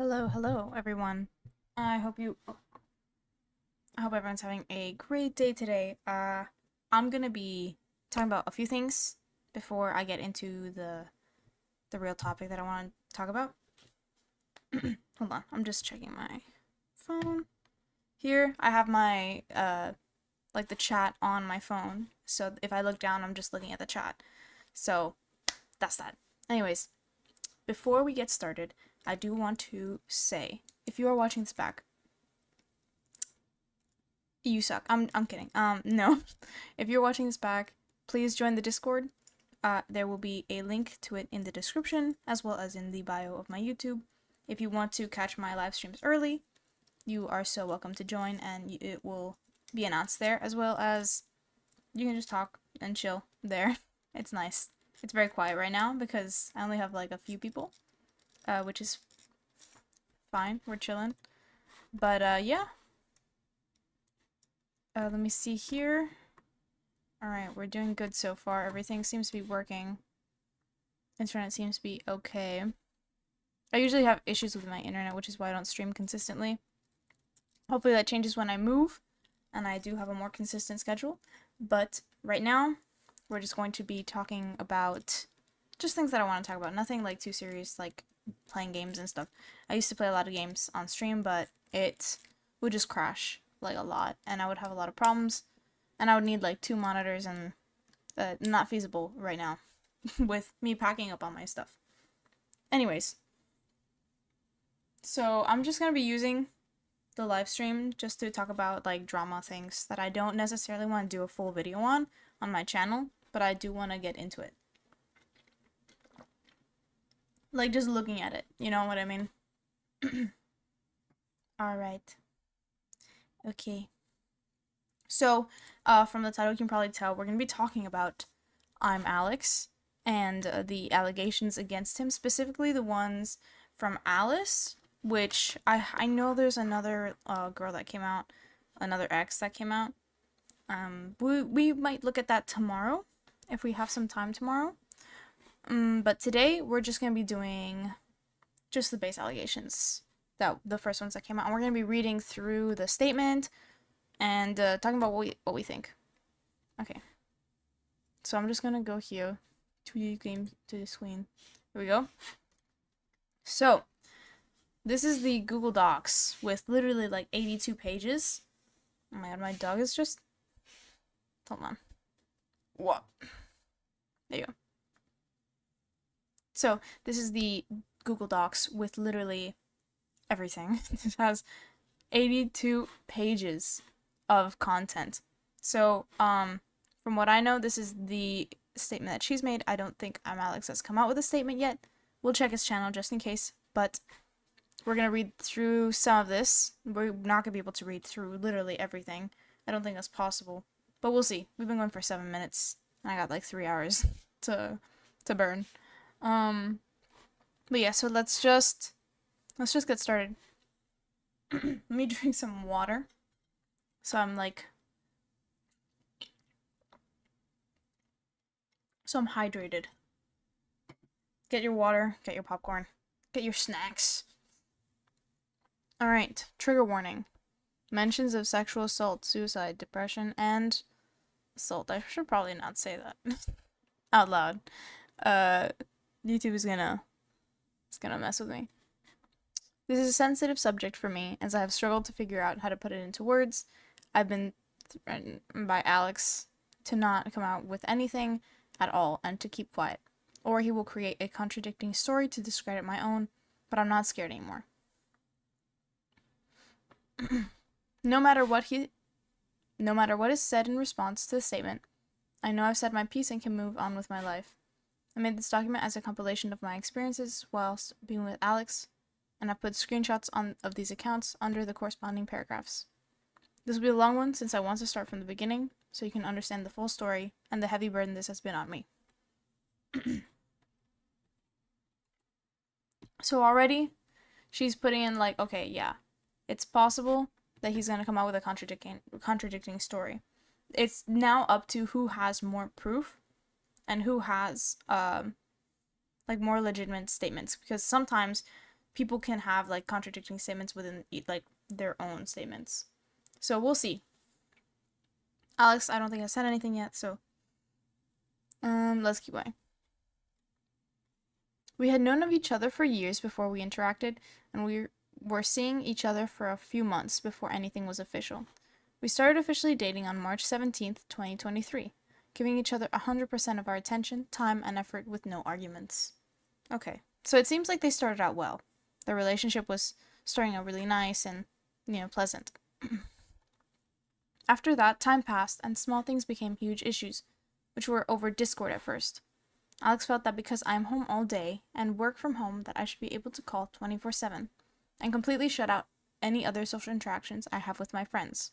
Hello, everyone. I hope you I hope everyone's having a great day today. I'm gonna be talking about a few things before I get into the real topic that I want to talk about. Hold on, I'm just checking my phone. Here, I have my like the chat on my phone. So if I look down, I'm just looking at the chat. So that's that. Anyways, before we get started, I do want to say, if you are watching this back, you suck. I'm kidding. No. If you're watching this back, please join the Discord. There will be a link to it in the description, as well as in the bio of my YouTube. If you want to catch my live streams early, you are so welcome to join, and it will be announced there, as well as you can just talk and chill there. It's nice. It's very quiet right now because I only have like a few people, which is fine. We're chilling. But yeah. Let me see here. Alright, we're doing good so far. Everything seems to be working. Internet seems to be okay. I usually have issues with my internet, which is why I don't stream consistently. Hopefully that changes when I move, and I do have a more consistent schedule. But right now, we're just going to be talking about just things that I want to talk about. Nothing like too serious, like playing games and stuff. I used to play a lot of games on stream, but it would just crash like a lot, and I would have a lot of problems, and I would need like 2 monitors, and not feasible right now with me packing up all my stuff. Anyways, so I'm just gonna be using the live stream just to talk about like drama things that I don't necessarily want to do a full video on my channel, but I do want to get into it. Like just looking at it, you know what I mean? Alright. Okay. So, from the title you can probably tell, we're going to be talking about ImAllexx and the allegations against him, specifically the ones from Alice, which I know there's another girl that came out, another ex that came out. We might look at that tomorrow, if we have some time tomorrow. But today, we're just going to be doing just the base allegations, that the first ones that came out, and we're going to be reading through the statement and talking about what we think. Okay. So I'm just gonna go here to the screen. Here we go. So this is the Google Docs with literally like 82 pages. Oh my god, my dog is just. Hold on. What? There you go. So this is the Google Docs with literally everything. It has 82 pages of content. So, from what I know, this is the statement that she's made. I don't think ImAllexx has come out with a statement yet. We'll check his channel just in case, but we're gonna read through some of this. We're not gonna be able to read through literally everything. I don't think that's possible, but we'll see. We've been going for 7 minutes, and I got like 3 hours to burn. But yeah, so let's just get started. Let me drink some water. So I'm hydrated. Get your water, get your popcorn, get your snacks. Alright, trigger warning. Mentions of sexual assault, suicide, depression, and assault. I should probably not say that out loud. YouTube is gonna mess with me. This is a sensitive subject for me, as I have struggled to figure out how to put it into words. I've been threatened by Alex to not come out with anything at all and to keep quiet, or he will create a contradicting story to discredit my own, but I'm not scared anymore. No matter what is said in response to the statement, I know I've said my piece and can move on with my life. I made this document as a compilation of my experiences whilst being with Alex, and I've put screenshots of these accounts under the corresponding paragraphs. This will be a long one since I want to start from the beginning, so you can understand the full story and the heavy burden this has been on me. So already, she's putting in like, okay, yeah, it's possible that he's going to come out with a contradicting story. It's now up to who has more proof and who has like more legitimate statements, because sometimes people can have like contradicting statements within like their own statements. So we'll see. Alex, I don't think I said anything yet, so let's keep going. We had known of each other for years before we interacted, and we were seeing each other for a few months before anything was official. We started officially dating on March 17th, 2023, giving each other 100% of our attention, time, and effort with no arguments. Okay, so it seems like they started out well. Their relationship was starting out really nice and, pleasant. After that, time passed, and small things became huge issues, which were over Discord at first. Alex felt that because I'm home all day and work from home that I should be able to call 24/7 and completely shut out any other social interactions I have with my friends.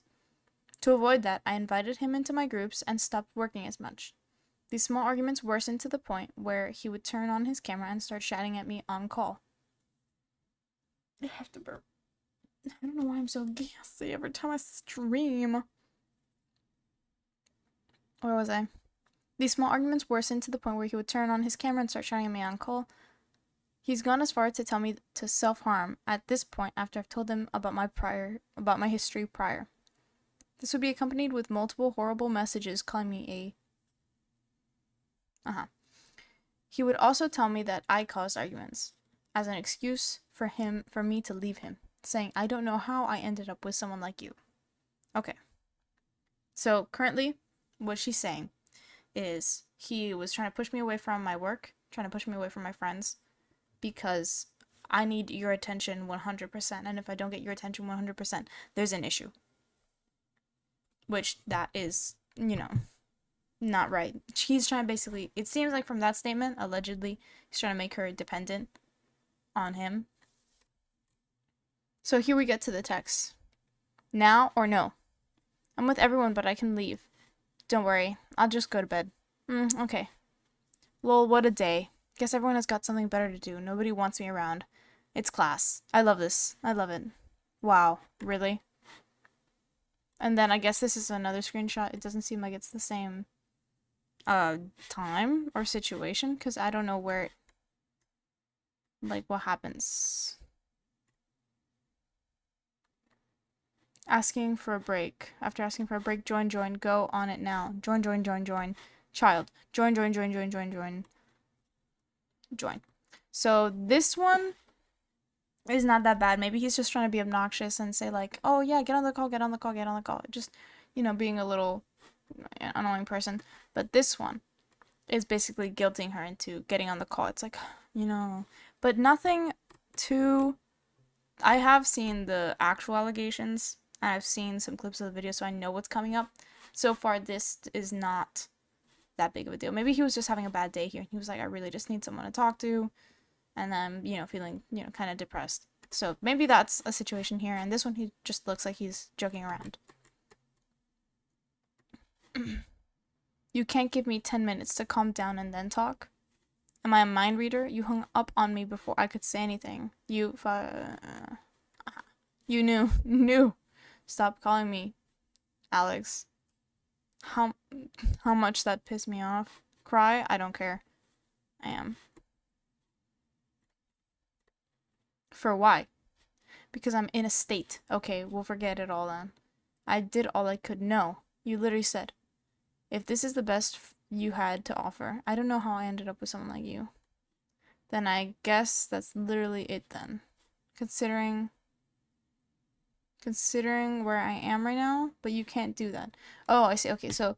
To avoid that, I invited him into my groups and stopped working as much. These small arguments worsened to the point where he would turn on his camera and start shouting at me on call. I have to burp. I don't know why I'm so gassy every time I stream. Where was I? These small arguments worsened to the point where he would turn on his camera and start shouting at me on call. He's gone as far to tell me to self-harm at this point after I've told him about my history prior. This would be accompanied with multiple horrible messages calling me He would also tell me that I caused arguments as an excuse for me to leave him, saying, I don't know how I ended up with someone like you. Okay. So currently, what she's saying is he was trying to push me away from my work, trying to push me away from my friends, because I need your attention 100%, and if I don't get your attention 100%, there's an issue. Which, that is, not right. He's trying to basically, it seems like from that statement, allegedly, he's trying to make her dependent on him. So here we get to the text. Now or no? I'm with everyone, but I can leave. Don't worry, I'll just go to bed. Okay. Lol, what a day. Guess everyone has got something better to do. Nobody wants me around. It's class. I love this. I love it. Wow, really? And then I guess this is another screenshot. It doesn't seem like it's the same time or situation, because I don't know where what happens. Asking for a break. After asking for a break, join, go on it now. Join. Child. Join. So this one is not that bad. Maybe he's just trying to be obnoxious and say like, oh yeah, get on the call. Just, being a little annoying person. But this one is basically guilting her into getting on the call. It's like, but nothing too... I have seen the actual allegations. I've seen some clips of the video, so I know what's coming up. So far, this is not that big of a deal. Maybe he was just having a bad day here. He was like, I really just need someone to talk to. And then, feeling, kind of depressed. So maybe that's a situation here. And this one, he just looks like he's joking around. You can't give me 10 minutes to calm down and then talk? Am I a mind reader? You hung up on me before I could say anything. You knew. Stop calling me Alex. How much that pissed me off. Cry? I don't care. I am. For why? Because I'm in a state. Okay, we'll forget it all then. I did all I could. No. You literally said, if this is the best you had to offer, I don't know how I ended up with someone like you. Then I guess that's literally it then. Considering where I am right now, but you can't do that. Oh, I see. Okay, so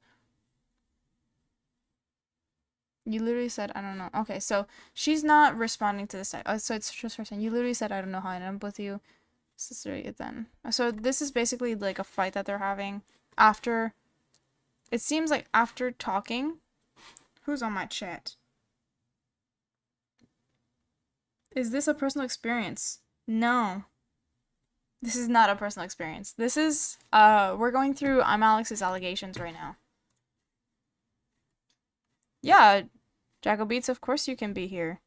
you literally said, I don't know. Okay, so she's not responding to this. So it's just her saying, you literally said, I don't know how I ended up with you. This is literally it then. So this is basically like a fight that they're having after, it seems like after talking. Who's on my chat? Is this a personal experience? No. This is not a personal experience. This is, we're going through ImAllexx's allegations right now. Yeah, Jacko Beats, of course you can be here.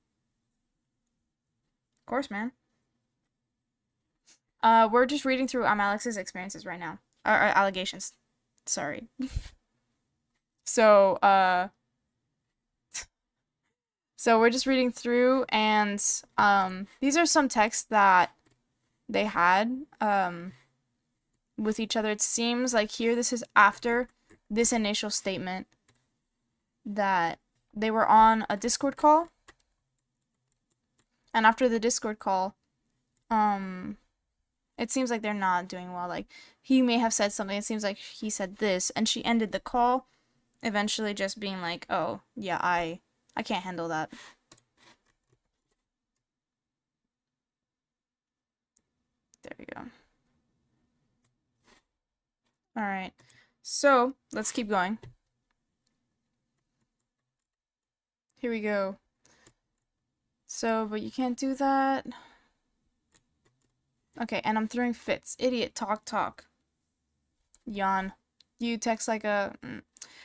Of course, man. We're just reading through ImAllexx's experiences right now. Or allegations. Sorry. So, So we're just reading through, and these are some texts that they had with each other. It seems like here this is after this initial statement that they were on a Discord call, and after the Discord call, it seems like they're not doing well. Like, he may have said something, it seems like he said this, and she ended the call, eventually just being like, oh, yeah, I can't handle that. There we go. Alright, so, let's keep going. Here we go. So, but you can't do that. Okay, and I'm throwing fits. Idiot, talk. Yawn. You text like a...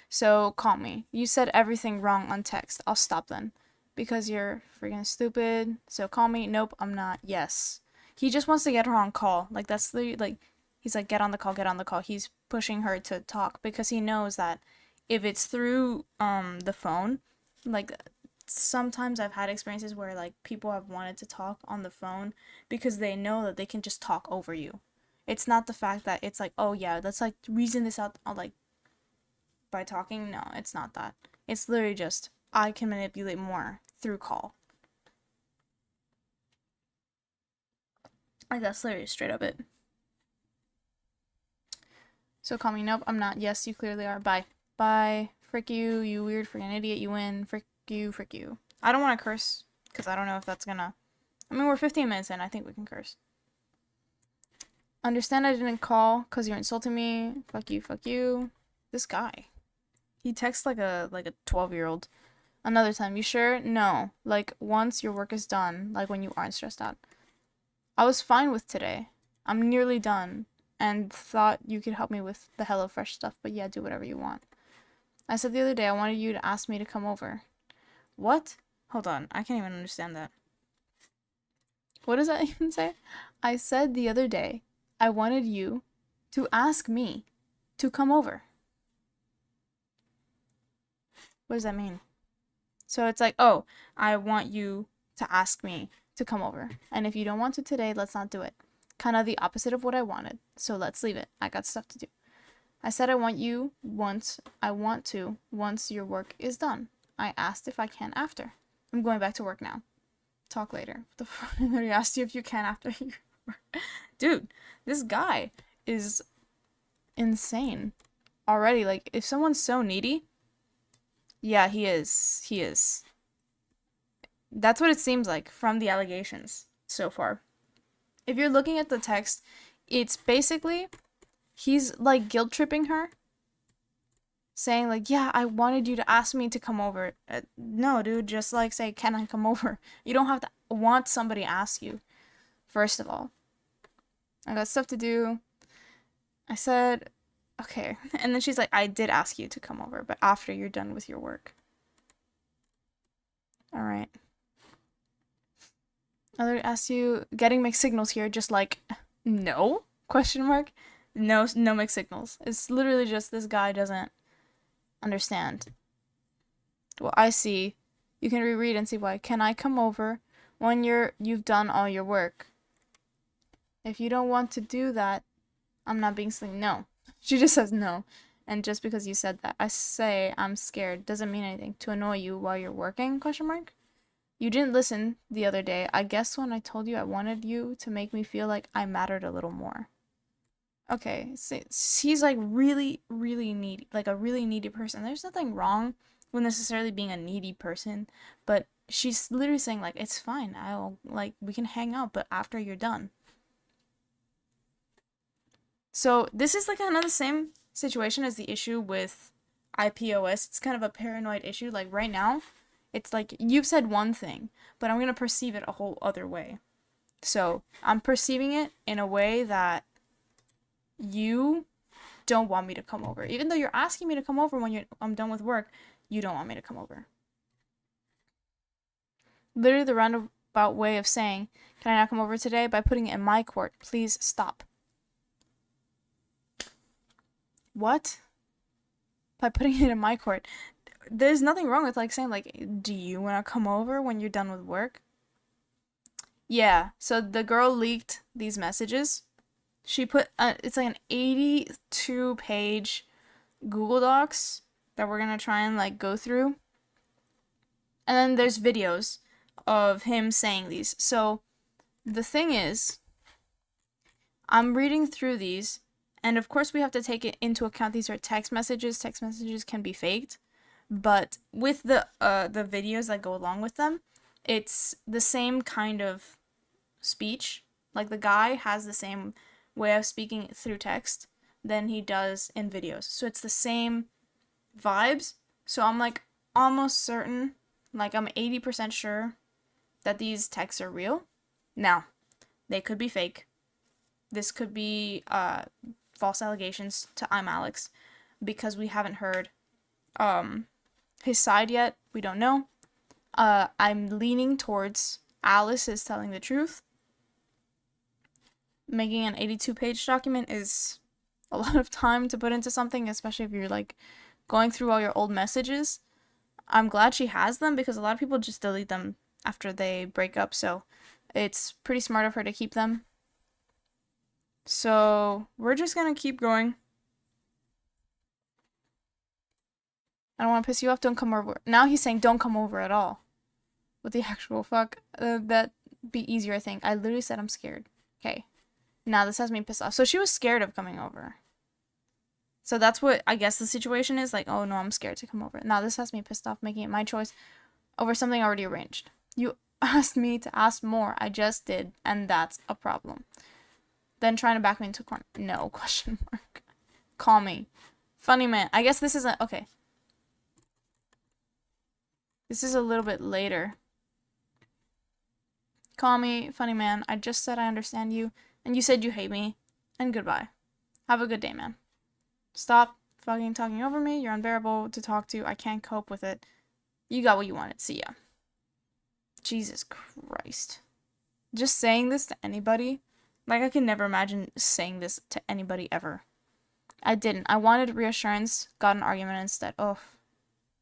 So, call me. You said everything wrong on text. I'll stop then. Because you're freaking stupid. So, call me. Nope, I'm not. Yes. He just wants to get her on call. Like, that's the... Like, he's like, get on the call. He's pushing her to talk because he knows that if it's through the phone, like... Sometimes I've had experiences where like people have wanted to talk on the phone because they know that they can just talk over you. It's not the fact that it's like, oh yeah, let's like reason this out like by talking. No, it's not that. It's literally just I can manipulate more through call. Like that's literally straight up it. So call me. Nope, I'm not. Yes, you clearly are. Bye. Bye. Frick you, you weird freaking idiot. You win. Frick you. I don't want to curse, because I don't know if that's gonna... I mean, we're 15 minutes in. I think we can curse. Understand I didn't call, because you're insulting me. Fuck you. This guy. He texts like a 12-year-old. Another time. You sure? No. Like, once your work is done. Like, when you aren't stressed out. I was fine with today. I'm nearly done. And thought you could help me with the HelloFresh stuff. But yeah, do whatever you want. I said the other day I wanted you to ask me to come over. What? Hold on, I can't even understand that. What does that even say? I said the other day I wanted you to ask me to come over. What does that mean? So it's like, oh, I want you to ask me to come over. And if you don't want to today, let's not do it. Kind of the opposite of what I wanted. So let's leave it. I got stuff to do. I said I want to once your work is done. I asked if I can after. I'm going back to work now. Talk later. The fuck? I literally asked you if you can after your work. Dude, this guy is insane already. Like, if someone's so needy, yeah, he is. That's what it seems like from the allegations so far. If you're looking at the text, it's basically he's like guilt tripping her, saying like, yeah, I wanted you to ask me to come over. No, dude, just like say, can I come over? You don't have to want somebody to ask you. First of all, I got stuff to do. I said, okay. And then she's like, I did ask you to come over, but after you're done with your work. All right. Other asked you, getting mixed signals here, just like, no? Question mark? No mixed signals. It's literally just this guy doesn't understand. Well, I see. You can reread and see why. Can I come over when you've done all your work? If you don't want to do that, I'm not being silly. No. She just says no. And just because you said that, I say I'm scared doesn't mean anything. To annoy you while you're working? Question mark. You didn't listen the other day. I guess when I told you I wanted you to make me feel like I mattered a little more. Okay, so he's like really needy, like a really needy person. There's nothing wrong with necessarily being a needy person, but she's literally saying like, it's fine, I'll like, we can hang out, but after you're done. So this is like another same situation as the issue with IPOS. It's kind of a paranoid issue. Like right now, it's like you've said one thing, but I'm gonna perceive it a whole other way. So I'm perceiving it in a way that you don't want me to come over. Even though you're asking me to come over when I'm done with work, you don't want me to come over. Literally the roundabout way of saying, can I not come over today? By putting it in my court. Please stop. What? By putting it in my court. there's nothing wrong with like saying like, do you want to come over when you're done with work? Yeah, so the girl leaked these messages. She put it's like an 82 page Google Docs that we're gonna try and like go through. And then there's videos of him saying these. So the thing is, I'm reading through these, and of course we have to take it into account these are text messages. Text messages can be faked, but with the videos that go along with them, it's the same kind of speech. Like the guy has the same way of speaking through text than he does in videos. So it's the same vibes. So I'm like almost certain, like I'm 80% sure that these texts are real. Now, they could be fake. This could be false allegations to ImAllexx because we haven't heard his side yet. We don't know. I'm leaning towards Alice is telling the truth. Making an 82-page document is a lot of time to put into something, especially if you're like going through all your old messages. I'm glad she has them because a lot of people just delete them after they break up, so it's pretty smart of her to keep them. So we're just gonna keep going. I don't want to piss you off. Don't come over. Now he's saying don't come over at all. What the actual fuck? That'd be easier, I think. I literally said I'm scared. Okay. Now this has me pissed off. So she was scared of coming over. So that's what I guess the situation is. Like, oh no, I'm scared to come over. Now this has me pissed off, making it my choice over something already arranged. You asked me to ask more. I just did, and that's a problem. Then trying to back me into a corner. No, question mark. Call me. Funny man. I guess this isn't... Okay. This is a little bit later. Call me, funny man. I just said I understand you, and you said you hate me, and goodbye. Have a good day, man. Stop fucking talking over me. You're unbearable to talk to. I can't cope with it. You got what you wanted. See ya. Jesus Christ. Just saying this to anybody... Like, I can never imagine saying this to anybody ever. I didn't. I wanted reassurance, got an argument instead. Oh,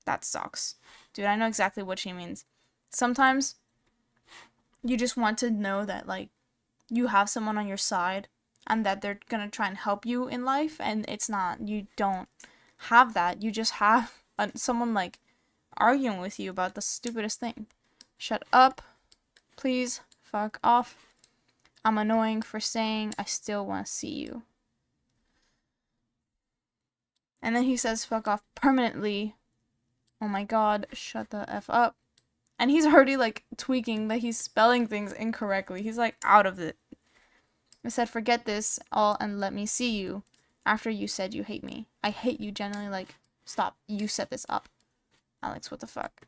that sucks. Dude, I know exactly what she means. Sometimes, you just want to know that, like, you have someone on your side, and that they're gonna try and help you in life, and it's not. You don't have that. You just have someone, like, arguing with you about the stupidest thing. Shut up. Please, fuck off. I'm annoying for saying I still want to see you. And then he says fuck off permanently. Oh my god, shut the F up. And he's already like tweaking that he's spelling things incorrectly. He's like out of it. I said forget this all and let me see you after you said you hate me. I hate you genuinely, like stop. You set this up. Alex, what the fuck?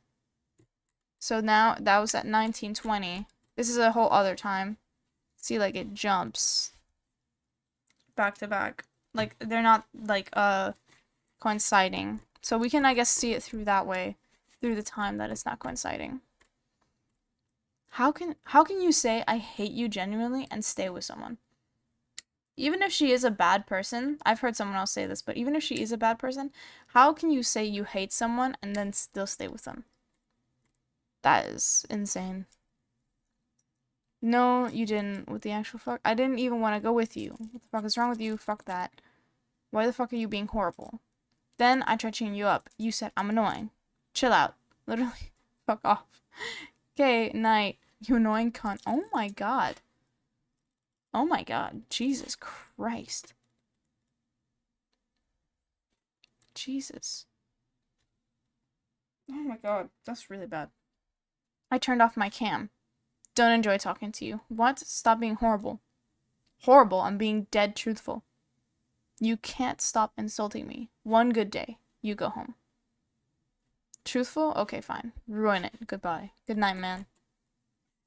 So now that was at 1920. This is a whole other time. See, like, it jumps back to back. Like, they're not, like, coinciding. So we can, I guess, see it through that way. Through the time that it's not coinciding. How can you say, I hate you genuinely and stay with someone? Even if she is a bad person, I've heard someone else say this, but even if she is a bad person, how can you say you hate someone and then still stay with them? That is insane. No, you didn't. With the actual fuck? I didn't even want to go with you. What the fuck is wrong with you? Fuck that. Why the fuck are you being horrible? Then I tried cheering you up. You said I'm annoying. Chill out. Literally. Fuck off. Okay, night. You annoying cunt. Oh my god. Oh my god. Jesus Christ. Jesus. Oh my god. That's really bad. I turned off my cam. Don't enjoy talking to you. What? Stop being horrible. Horrible? I'm being dead truthful. You can't stop insulting me. One good day. You go home. Truthful? Okay, fine. Ruin it. Goodbye. Good night, man.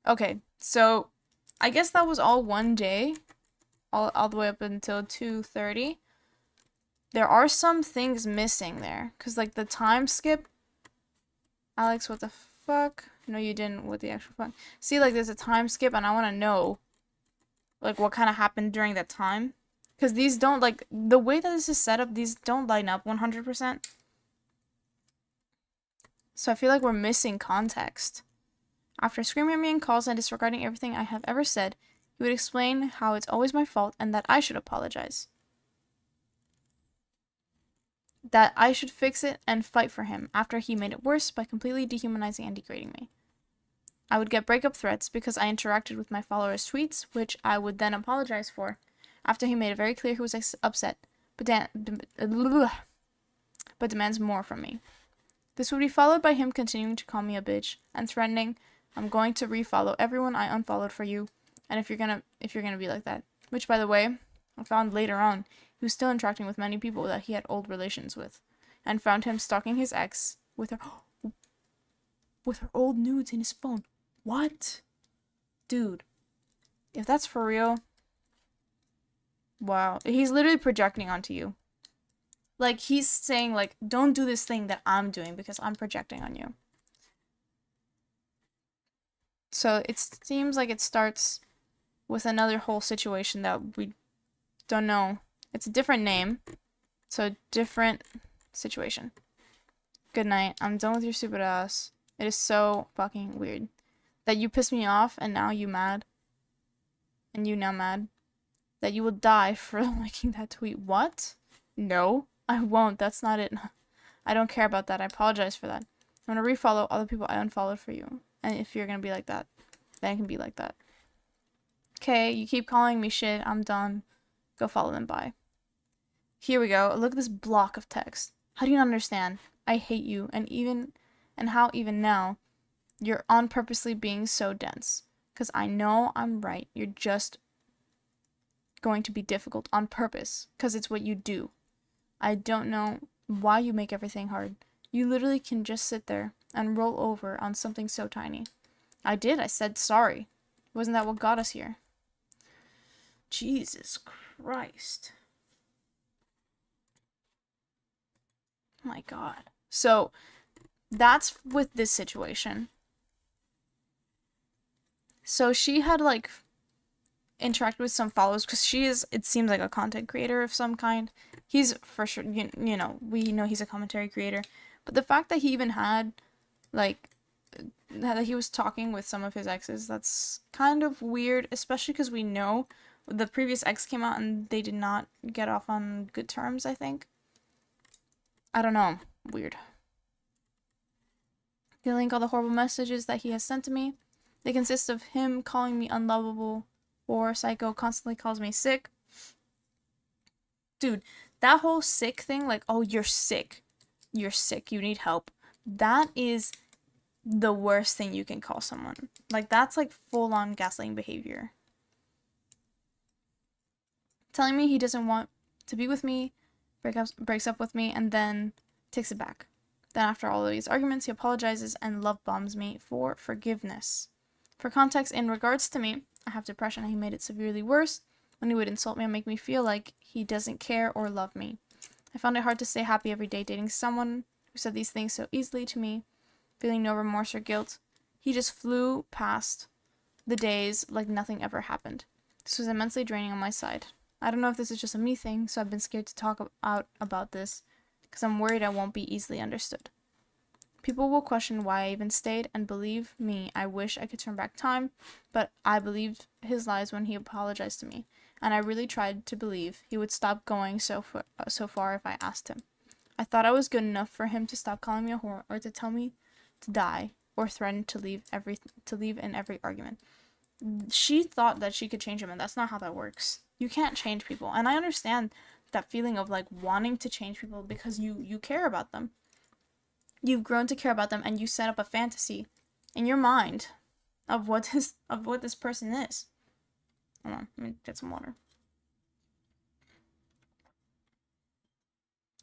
Okay, so I guess that was all one day. All the way up until 2:30. There are some things missing there. Because, like, the time skip. Alex, what the fuck? No, you didn't. What the actual fuck? See, like, there's a time skip, and I want to know, like, what kind of happened during that time. Because these don't, like, the way that this is set up, these don't line up 100%. So I feel like we're missing context. After screaming at me in calls and disregarding everything I have ever said, he would explain how it's always my fault and that I should apologize. That I should fix it and fight for him after he made it worse by completely dehumanizing and degrading me. I would get breakup threats because I interacted with my followers' tweets, which I would then apologize for after he made it very clear he was upset, but demands more from me. This would be followed by him continuing to call me a bitch and threatening, "I'm going to refollow everyone I unfollowed for you, and if you're gonna be like that." Which, by the way, I found later on he was still interacting with many people that he had old relations with, and found him stalking his ex with her old nudes in his phone. What? Dude, if that's for real, wow. He's literally projecting onto you. Like, he's saying, like, don't do this thing that I'm doing because I'm projecting on you. So it seems like it starts with another whole situation that we don't know. It's a different name, so different situation. Good night. I'm done with your stupid ass. It is so fucking weird that you pissed me off and now you mad. And you now mad. That you will die for liking that tweet. What? No, I won't. That's not it. I don't care about that. I apologize for that. I'm gonna refollow all the people I unfollowed for you. And if you're gonna be like that, then I can be like that. Okay, you keep calling me shit. I'm done. Go follow them. Bye. Here we go. Look at this block of text. How do you not understand? I hate you. And how even now, you're on purposely being so dense. Because I know I'm right. You're just going to be difficult on purpose. Because it's what you do. I don't know why you make everything hard. You literally can just sit there and roll over on something so tiny. I did. I said sorry. Wasn't that what got us here? Jesus Christ. My God. So, that's with this situation. So, she had, like, interacted with some followers, because she is, it seems like a content creator of some kind. He's, for sure, you know, we know he's a commentary creator. But the fact that he even had, like, that he was talking with some of his exes, that's kind of weird, especially because we know the previous ex came out and they did not get off on good terms, I think. I don't know. Weird. You link all the horrible messages that he has sent to me. They consist of him calling me unlovable, or psycho, constantly calls me sick. Dude, that whole sick thing, like, oh, you're sick. You're sick. You need help. That is the worst thing you can call someone. Like, that's like full-on gaslighting behavior. Telling me he doesn't want to be with me, breaks up with me, and then takes it back. Then after all of these arguments, he apologizes and love bombs me for forgiveness. For context, in regards to me, I have depression and he made it severely worse when he would insult me and make me feel like he doesn't care or love me. I found it hard to stay happy every day dating someone who said these things so easily to me, feeling no remorse or guilt. He just flew past the days like nothing ever happened. This was immensely draining on my side. I don't know if this is just a me thing, so I've been scared to talk out about this because I'm worried I won't be easily understood. People will question why I even stayed, and believe me, I wish I could turn back time, but I believed his lies when he apologized to me, and I really tried to believe he would stop going so far if I asked him. I thought I was good enough for him to stop calling me a whore, or to tell me to die, or threaten to leave in every argument. She thought that she could change him, and that's not how that works. You can't change people, and I understand that feeling of, like, wanting to change people because you care about them. You've grown to care about them, and you set up a fantasy in your mind of what this person is. Hold on, let me get some water.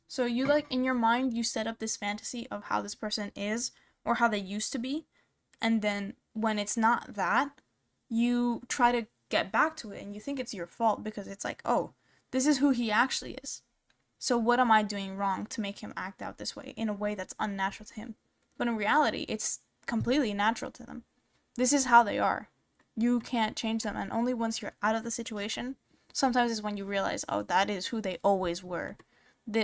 So you, like, in your mind, you set up this fantasy of how this person is, or how they used to be, and then when it's not that, you try to get back to it, and you think it's your fault because it's like, oh, this is who he actually is. So what am I doing wrong to make him act out this way, in a way that's unnatural to him? But in reality, it's completely natural to them. This is how they are. You can't change them, and only once you're out of the situation, sometimes is when you realize, oh, that is who they always were.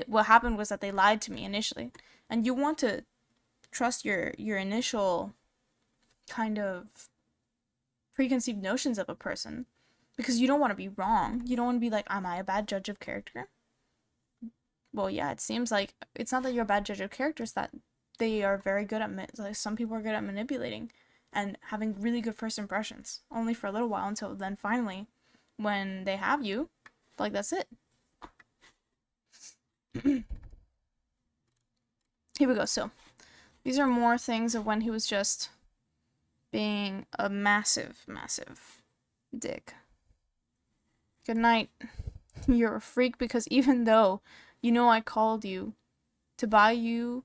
What happened was that they lied to me initially, and you want to trust your initial kind of preconceived notions of a person, because you don't want to be wrong. You don't want to be like, am I a bad judge of character? Well, yeah, it seems like it's not that you're a bad judge of character, it's that they are very good at like some people are good at manipulating and having really good first impressions, only for a little while until then finally when they have you, like that's it. Here we go. So, these are more things of when he was just being a massive, massive dick. Good night. You're a freak because even though you know I called you to buy you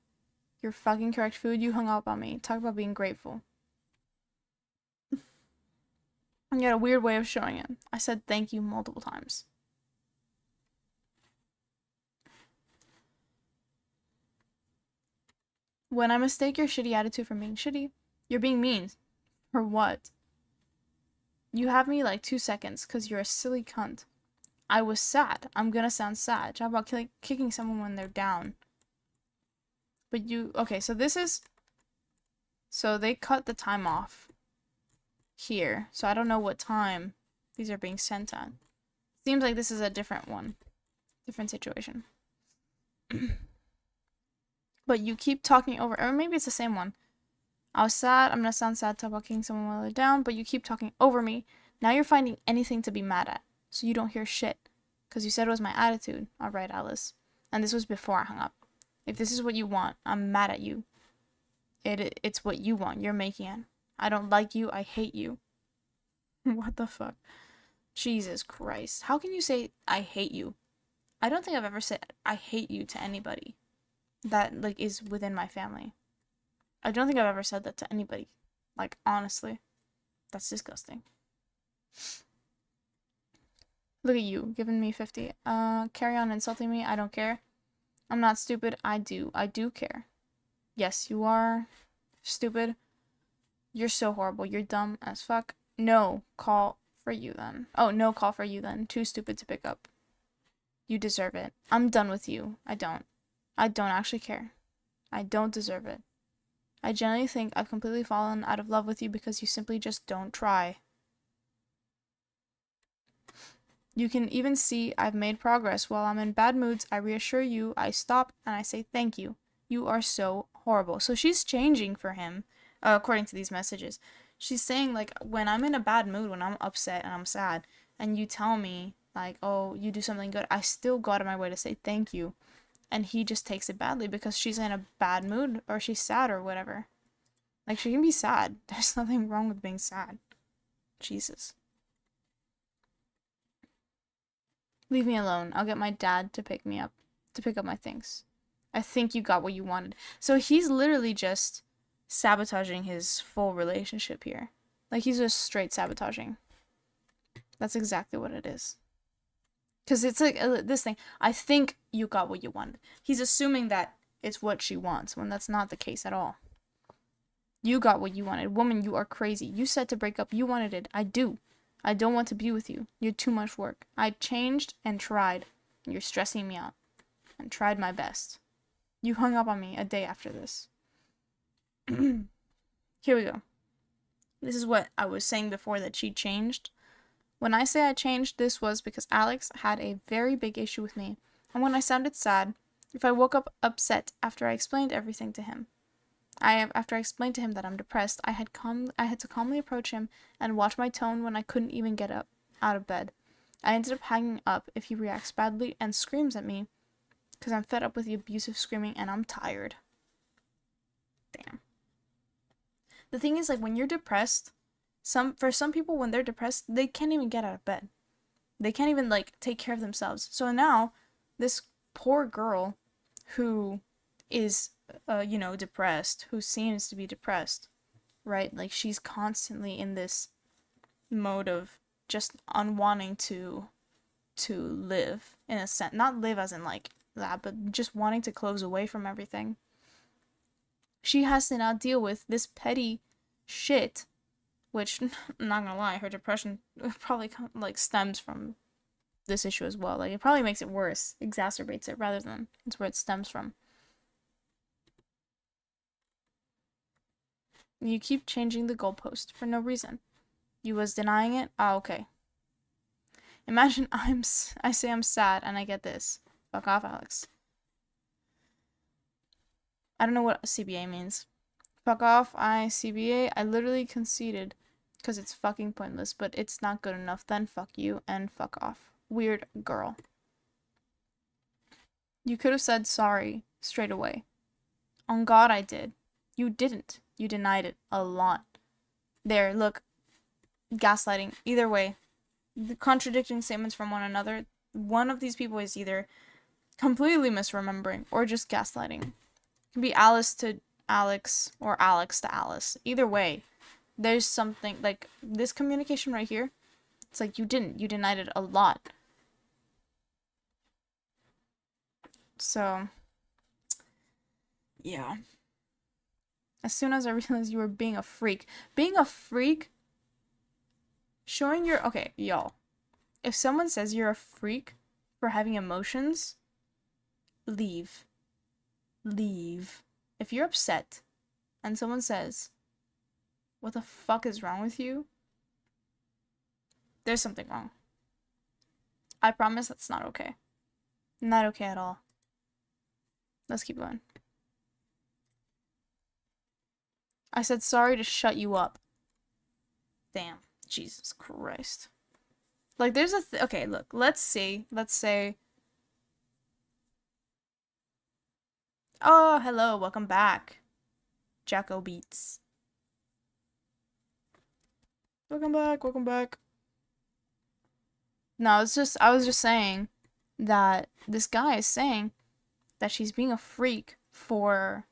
your fucking correct food, you hung up on me. Talk about being grateful. You had a weird way of showing it. I said thank you multiple times. When I mistake your shitty attitude for being shitty, you're being mean. For what? You have me like 2 seconds because you're a silly cunt. I was sad. I'm gonna sound sad. Talk about kicking someone when they're down. But you... Okay, so this is... So they cut the time off here. So I don't know what time these are being sent at. Seems like this is a different one. Different situation. But you keep talking over... Or maybe it's the same one. I was sad. I'm gonna sound sad. Talk about kicking someone while they're down. But you keep talking over me. Now you're finding anything to be mad at. So you don't hear shit. Because you said it was my attitude. Alright, Alice. And this was before I hung up. If this is what you want, I'm mad at you. It's what you want. You're making it. I don't like you. I hate you. What the fuck? Jesus Christ. How can you say, I hate you? I don't think I've ever said, I hate you to anybody that, like, is within my family. I don't think I've ever said that to anybody. Like, honestly. That's disgusting. Look at you, giving me 50. Carry on insulting me. I don't care. I'm not stupid. I do. I do care. Yes, you are stupid. You're so horrible. You're dumb as fuck. No call for you then. Oh, no call for you then. Too stupid to pick up. You deserve it. I'm done with you. I don't. I don't actually care. I don't deserve it. I genuinely think I've completely fallen out of love with you because you simply just don't try. You can even see I've made progress. While I'm in bad moods, I reassure you, I stop, and I say thank you. You are so horrible. So she's changing for him, according to these messages. She's saying, like, when I'm in a bad mood, when I'm upset and I'm sad, and you tell me, like, oh, you do something good, I still go out of my way to say thank you. And he just takes it badly because she's in a bad mood, or she's sad, or whatever. Like, she can be sad. There's nothing wrong with being sad. Jesus. Leave me alone. I'll get my dad to pick me up, to pick up my things. I think you got what you wanted. So he's literally just sabotaging his full relationship here. Like, he's just straight sabotaging. That's exactly what it is. Because it's like this thing. I think you got what you wanted. He's assuming that it's what she wants, when that's not the case at all. You got what you wanted. Woman, you are crazy. You said to break up. You wanted it. I do. I don't want to be with you. You're too much work. I changed and tried. You're stressing me out. And tried my best. You hung up on me a day after this. Here we go. This is what I was saying before, that she changed. When I say I changed, this was because Alex had a very big issue with me. And when I sounded sad, if I woke up upset after I explained everything to him, after I explained to him that I'm depressed, I had to calmly approach him and watch my tone when I couldn't even get up out of bed. I ended up hanging up if he reacts badly and screams at me because I'm fed up with the abusive screaming and I'm tired. Damn. The thing is, like, when you're depressed, for some people, when they're depressed, they can't even get out of bed. They can't even, like, take care of themselves. So now, this poor girl who is depressed, who seems to be depressed, right? Like, she's constantly in this mode of just unwanting to live, in a sense. Not live as in, like, that, but just wanting to close away from everything. She has to now deal with this petty shit, which, I'm not gonna lie, her depression probably, like, stems from this issue as well. Like, it probably makes it worse, exacerbates it, rather than it's where it stems from. You keep changing the goalpost for no reason. You was denying it? Ah, okay. Imagine I say I'm sad and I get this. Fuck off, Alex. I don't know what CBA means. Fuck off, CBA. I literally conceded because it's fucking pointless, but it's not good enough. Then fuck you and fuck off. Weird girl. You could have said sorry straight away. On God, I did. You didn't. You denied it a lot. There, look. Gaslighting. Either way, the contradicting statements from one another. One of these people is either completely misremembering or just gaslighting. It can be Alice to Alex or Alex to Alice. Either way, there's something like this communication right here. It's like you didn't. You denied it a lot. So, yeah. As soon as I realized you were being a freak. Being a freak? Showing your... Okay, y'all. If someone says you're a freak for having emotions, leave. Leave. If you're upset and someone says, what the fuck is wrong with you? There's something wrong. I promise that's not okay. Not okay at all. Let's keep going. I said sorry to shut you up. Damn. Jesus Christ. Like, there's a... okay, look. Let's see. Let's say... Oh, hello. Welcome back. Jacko Beats. Welcome back. Welcome back. No, it's just... I was just saying that this guy is saying that she's being a freak for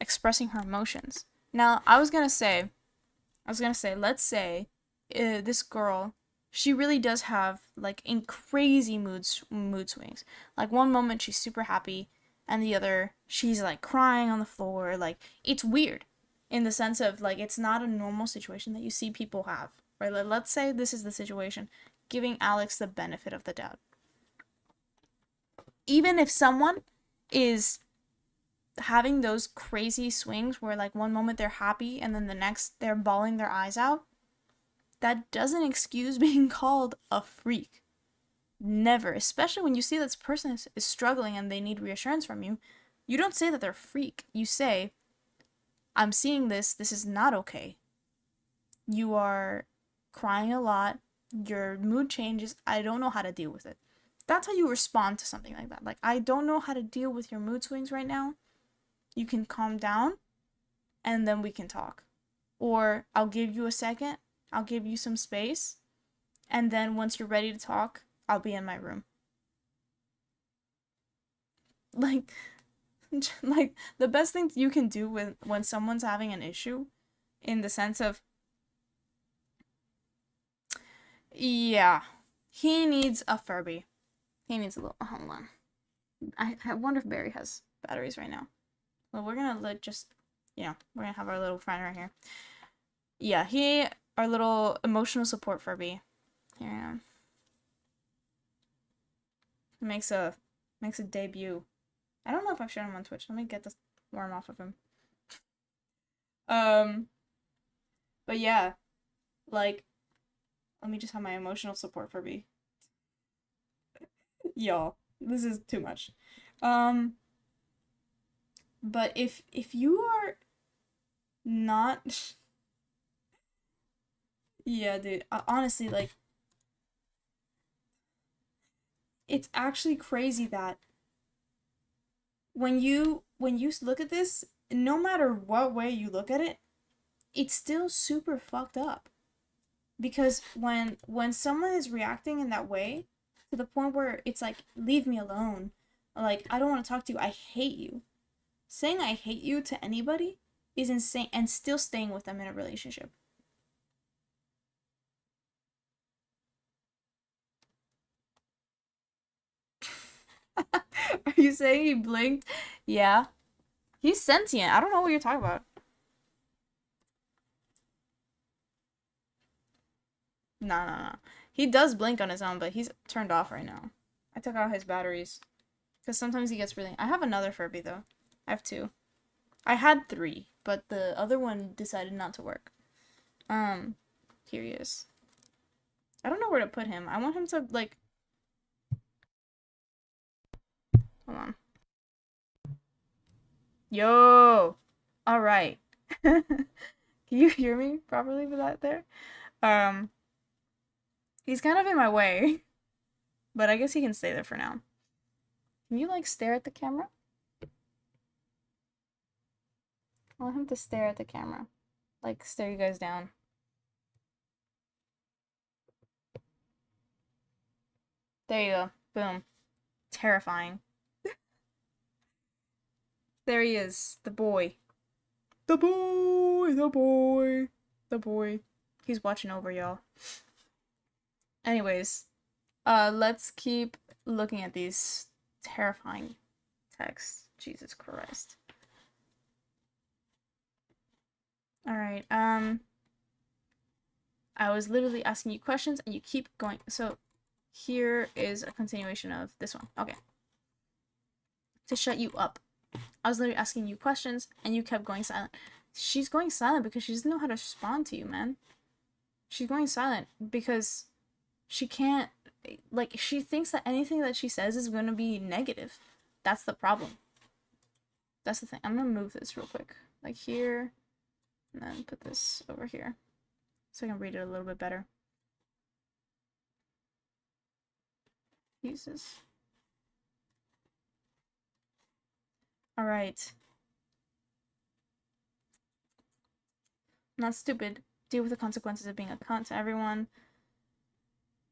expressing her emotions. Now, I was gonna say, let's say this girl, she really does have like in crazy mood swings. Like one moment she's super happy, and the other she's like crying on the floor. Like it's weird, in the sense of like it's not a normal situation that you see people have. Right? Let's say this is the situation, giving Alex the benefit of the doubt. Even if someone is having those crazy swings where like one moment they're happy and then the next they're bawling their eyes out, that doesn't excuse being called a freak. Never. Especially when you see this person is struggling and they need reassurance from you. You don't say that they're a freak. You say, I'm seeing this. This is not okay. You are crying a lot. Your mood changes. I don't know how to deal with it. That's how you respond to something like that. Like, I don't know how to deal with your mood swings right now. You can calm down and then we can talk. Or I'll give you a second. I'll give you some space. And then once you're ready to talk, I'll be in my room. Like the best thing you can do when someone's having an issue, in the sense of, yeah, he needs a Furby. He needs a little, hold on. I wonder if Barry has batteries right now. Well, we're gonna we're gonna have our little friend right here. Yeah, our little emotional support Furby. Here I am. Makes a debut. I don't know if I've shown him on Twitch. Let me get this worm off of him. But yeah, like, let me just have my emotional support Furby. Y'all, this is too much. But if you are not, yeah, dude, honestly, like, it's actually crazy that when you look at this, no matter what way you look at it, it's still super fucked up. Because when someone is reacting in that way, to the point where it's like, leave me alone, like, I don't want to talk to you, I hate you. Saying I hate you to anybody is insane, and still staying with them in a relationship. Are you saying he blinked? Yeah. He's sentient. I don't know what you're talking about. No. He does blink on his own, but he's turned off right now. I took out his batteries. Because sometimes he gets really... I have another Furby, though. I have 2. I had 3. but the other one decided not to work. Here he is. I don't know where to put him. I want him to, like... Hold on. Yo! Alright. Can you hear me properly with that there? He's kind of in my way. But I guess he can stay there for now. Can you, like, stare at the camera? I want him to stare at the camera. Like, stare you guys down. There you go. Boom. Terrifying. There he is. The boy. The boy! The boy! The boy. He's watching over y'all. Anyways. Let's keep looking at these terrifying texts. Jesus Christ. Alright, I was literally asking you questions and you keep going. So, here is a continuation of this one. Okay. To shut you up. I was literally asking you questions and you kept going silent. She's going silent because she doesn't know how to respond to you, man. She's going silent because she can't, like, she thinks that anything that she says is going to be negative. That's the problem. That's the thing. I'm going to move this real quick. Like here, and then put this over here so I can read it a little bit better. Jesus. Alright. I'm not stupid. Deal with the consequences of being a cunt to everyone.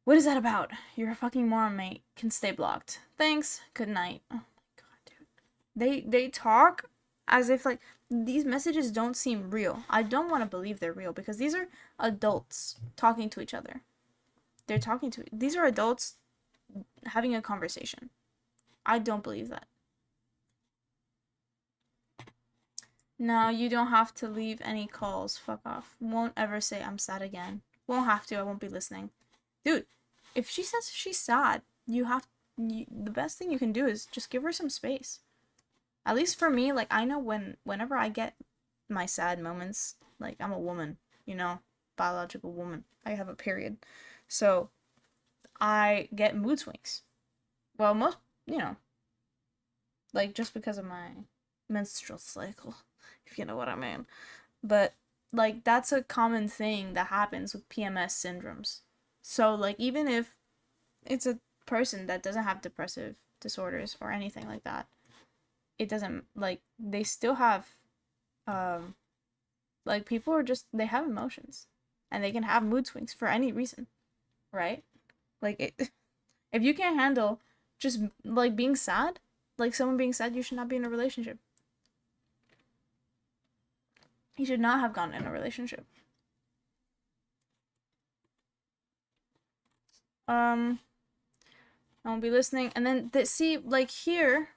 What is that about? You're a fucking moron, mate. Can stay blocked. Thanks. Good night. Oh my god, dude. They talk as if, like, these messages don't seem real. I don't want to believe they're real because these are adults talking to each other. They're talking to... These are adults having a conversation. I don't believe that. No, you don't have to leave any calls. Fuck off. Won't ever say I'm sad again. Won't have to. I won't be listening. Dude, if she says she's sad, the best thing you can do is just give her some space. At least for me, like, I know whenever I get my sad moments, like, I'm a woman, you know, biological woman. I have a period. So, I get mood swings. Well, most, you know, like, just because of my menstrual cycle, if you know what I mean. But, like, that's a common thing that happens with PMS syndromes. So, like, even if it's a person that doesn't have depressive disorders or anything like that, it doesn't, like, they still have, like, people are just, they have emotions. And they can have mood swings for any reason, right? Like, if you can't handle just, like, being sad, like, someone being sad, you should not be in a relationship. You should not have gone in a relationship. I won't be listening. And then, see, like, here,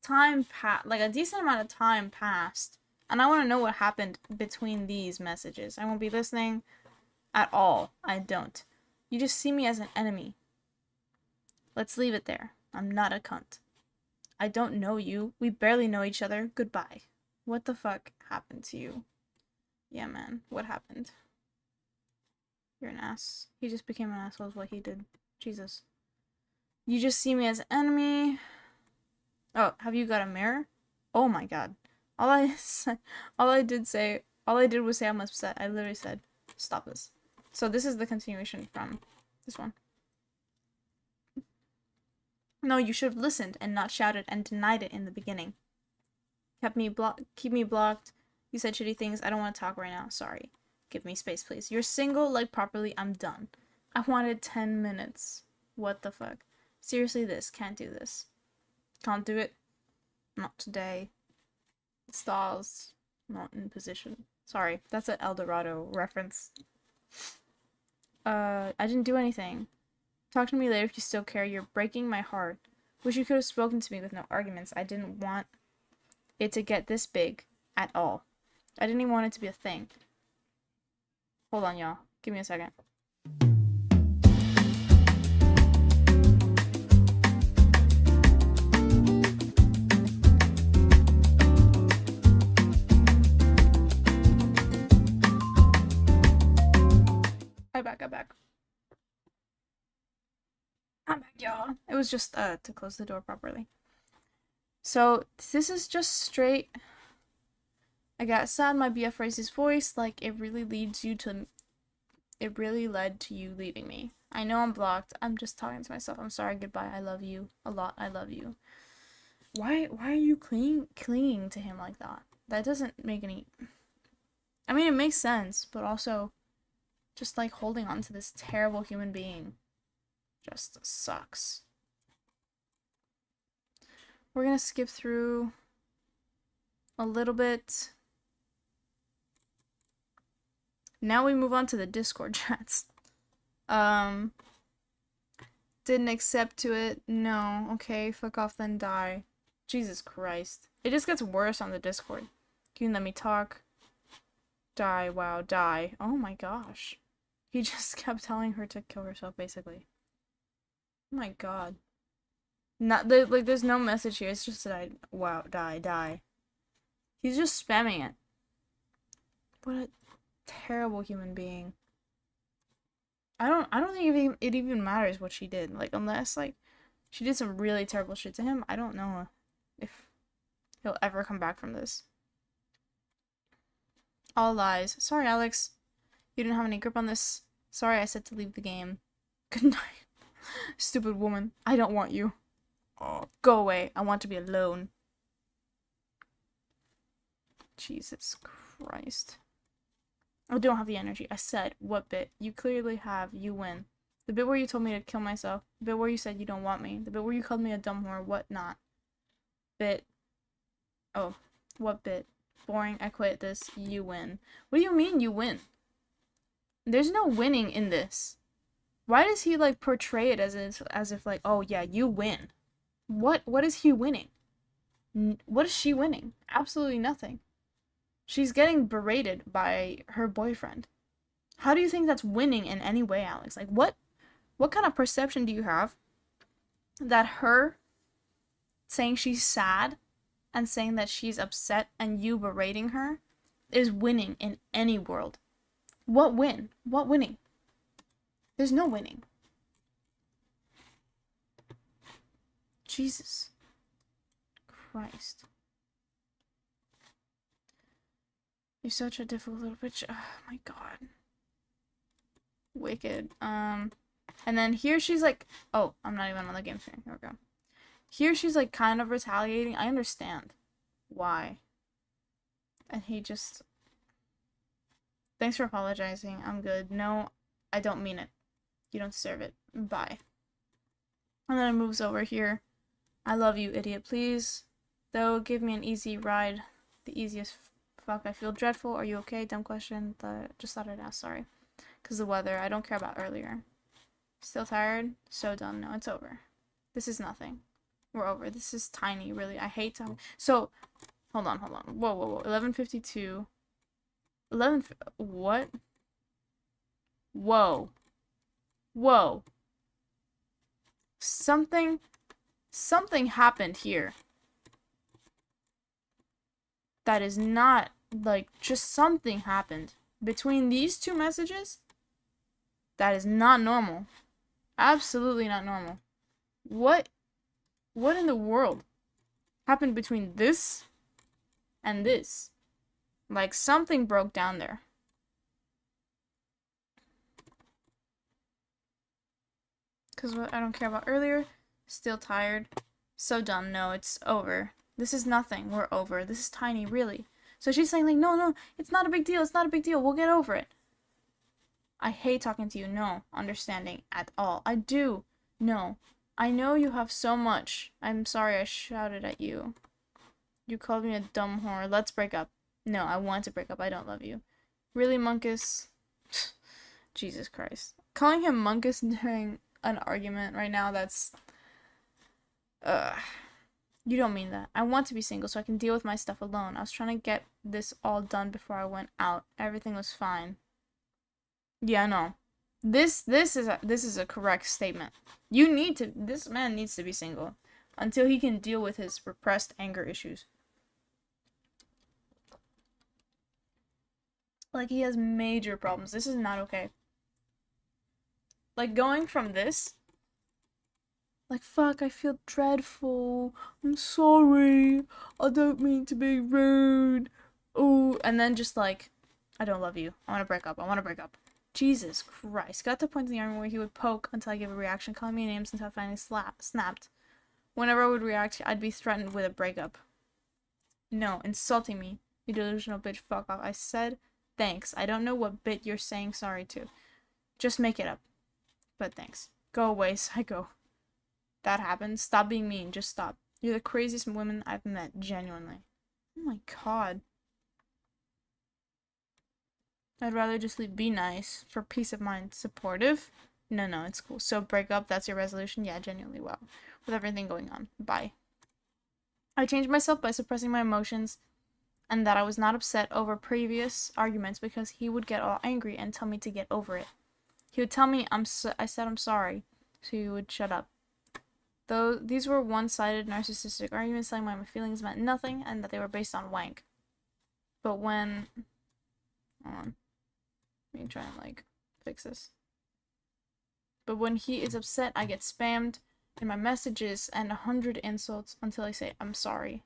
time passed, like, a decent amount of time passed. And I want to know what happened between these messages. I won't be listening at all. I don't. You just see me as an enemy. Let's leave it there. I'm not a cunt. I don't know you. We barely know each other. Goodbye. What the fuck happened to you? Yeah, man. What happened? You're an ass. He just became an asshole is what he did. Jesus. You just see me as an enemy. Oh, have you got a mirror? Oh my god. All I did was say I'm upset. I literally said, stop this. So this is the continuation from this one. No, you should have listened and not shouted and denied it in the beginning. Keep me blocked. You said shitty things. I don't want to talk right now. Sorry. Give me space, please. You're single, like, properly. I'm done. I wanted 10 minutes. What the fuck? Seriously, this. Can't do this. Can't do it. Not today. Stars. Not in position. Sorry. That's an El Dorado reference. I didn't do anything. Talk to me later if you still care. You're breaking my heart. Wish you could have spoken to me with no arguments. I didn't want it to get this big at all. I didn't even want it to be a thing. Hold on, y'all. Give me a second. I'm back. I'm back, y'all. It was just to close the door properly. So this is just straight. I got sad. My BF raised his voice. Like it really leads you to. It really led to you leaving me. I know I'm blocked. I'm just talking to myself. I'm sorry. Goodbye. I love you a lot. I love you. Why are you clinging to him like that? That doesn't make any. I mean, it makes sense, but also, just like holding on to this terrible human being, just sucks. We're gonna skip through a little bit. Now we move on to the Discord chats. Didn't accept to it. No. Okay, fuck off then die. Jesus Christ. It just gets worse on the Discord. Can you let me talk? Die, wow, die. Oh my gosh. He just kept telling her to kill herself, basically. Oh my god. Not like there's no message here. It's just that wow, die. He's just spamming it. What a terrible human being. I don't think it even matters what she did. Like unless like she did some really terrible shit to him, I don't know if he'll ever come back from this. All lies. Sorry, Alex. You didn't have any grip on this. Sorry, I said to leave the game. Good night. Stupid woman. I don't want you. Oh, go away. I want to be alone. Jesus Christ. I don't have the energy. I said, what bit? You clearly have. You win. The bit where you told me to kill myself. The bit where you said you don't want me. The bit where you called me a dumb whore. What not? Bit. Oh. What bit? Boring. I quit this. You win. What do you mean you win? There's no winning in this. Why does he like portray it as if like, oh yeah, you win? What is he winning? What is she winning? Absolutely nothing. She's getting berated by her boyfriend. How do you think that's winning in any way, Alex? Like what kind of perception do you have that her saying she's sad and saying that she's upset and you berating her is winning in any world? What win? What winning? There's no winning. Jesus Christ. You're such a difficult little bitch. Oh my god. Wicked. And then here she's like, oh, I'm not even on the game screen. Here we go. Here she's like kind of retaliating. I understand why. And he just, thanks for apologizing. I'm good. No, I don't mean it. You don't deserve it. Bye. And then it moves over here. I love you, idiot. Please, though, give me an easy ride. The easiest. Fuck, I feel dreadful. Are you okay? Dumb question. Just thought I'd ask. Sorry. Because the weather. I don't care about earlier. Still tired? So done. No, it's over. This is nothing. We're over. This is tiny, really. I hate to. So, hold on. Whoa. 11:52. What? Whoa. Something happened here. That is not, like, just something happened. Between these two messages, that is not normal. Absolutely not normal. What in the world happened between this and this? Like, something broke down there. Because what I don't care about earlier. Still tired. So done. No, it's over. This is nothing. We're over. This is tiny, really. So she's saying, like, no, it's not a big deal. It's not a big deal. We'll get over it. I hate talking to you. No understanding at all. I do. No. I know you have so much. I'm sorry I shouted at you. You called me a dumb whore. Let's break up. No, I want to break up. I don't love you. Really, Munkus? Jesus Christ. Calling him Munkus during an argument right now, that's... You don't mean that. I want to be single so I can deal with my stuff alone. I was trying to get this all done before I went out. Everything was fine. Yeah, no. This is a correct statement. This man needs to be single until he can deal with his repressed anger issues. Like, he has major problems. This is not okay. Like, going from this, like, fuck, I feel dreadful. I'm sorry. I don't mean to be rude. Oh, and then just like, I don't love you. I want to break up. I want to break up. Jesus Christ. Got to the point in the argument where he would poke until I gave a reaction, calling me names until I finally snapped. Whenever I would react, I'd be threatened with a breakup. No, insulting me. You delusional bitch, fuck off. I said, thanks. I don't know what bit you're saying sorry to. Just make it up. But thanks. Go away, psycho. That happened. Stop being mean. Just stop. You're the craziest woman I've met, genuinely. Oh my god. I'd rather just be nice for peace of mind. Supportive? No, it's cool. So break up, that's your resolution? Yeah, genuinely, well. With everything going on. Bye. I changed myself by suppressing my emotions and that I was not upset over previous arguments because he would get all angry and tell me to get over it. He would tell me I said I'm sorry, so he would shut up. Though these were one-sided narcissistic arguments saying my feelings meant nothing and that they were based on wank. But when... Hold on. Let me try and, fix this. But when he is upset, I get spammed in my messages and 100 insults until I say, I'm sorry.